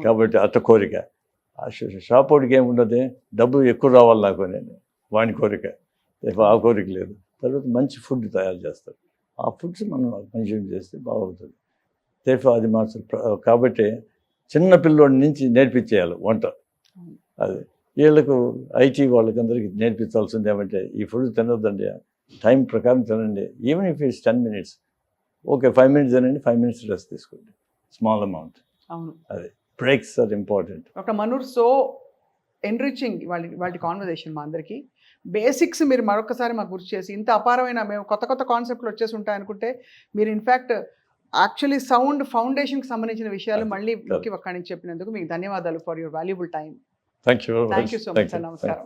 కాబట్టి అట్ట కోరిక. షాప్ వాడికి ఏముండదు, డబ్బు ఎక్కువ రావాలి నాకు, నేను వాని కోరిక, ఆ కోరిక లేదు. తర్వాత మంచి ఫుడ్ తయారు చేస్తారు, ఆ ఫుడ్స్ మనం కన్జ్యూమ్ చేస్తే బాగుంటుంది. అది మాత్రం. కాబట్టి చిన్న పిల్లోడి నుంచి నేర్పించేయాలి వంట. అది వీళ్ళకు ఐటీ వాళ్ళకి అందరికీ నేర్పించాల్సింది ఏమంటే, ఈ ఫుడ్ తినొద్దండి, టైం ప్రకారం తినండి. Even if it's 10 minutes, okay 5 minutes తినండి, 5 minutes రెస్ట్ తీసుకోండి, స్మాల్ అమౌంట్. అవును, అది breaks are important. Doctor Manoor, so enriching వాళ్ళ కాన్వర్జేషన్ మా అందరికీ. బేసిక్స్ మీరు మరొకసారి మాకు గుర్తు చేసి, ఇంత అపారమైన మేము కొత్త కాన్సెప్ట్లు వచ్చేసి ఉంటాయనుకుంటే, మీరు ఇన్ఫ్యాక్ట్ యాక్చువల్లీ సౌండ్ ఫౌండేషన్కి సంబంధించిన విషయాలు మళ్ళీ ఒక్కడి నుంచి చెప్పినందుకు మీకు ధన్యవాదాలు for your valuable time. Thank you so much sir. నమస్కారం.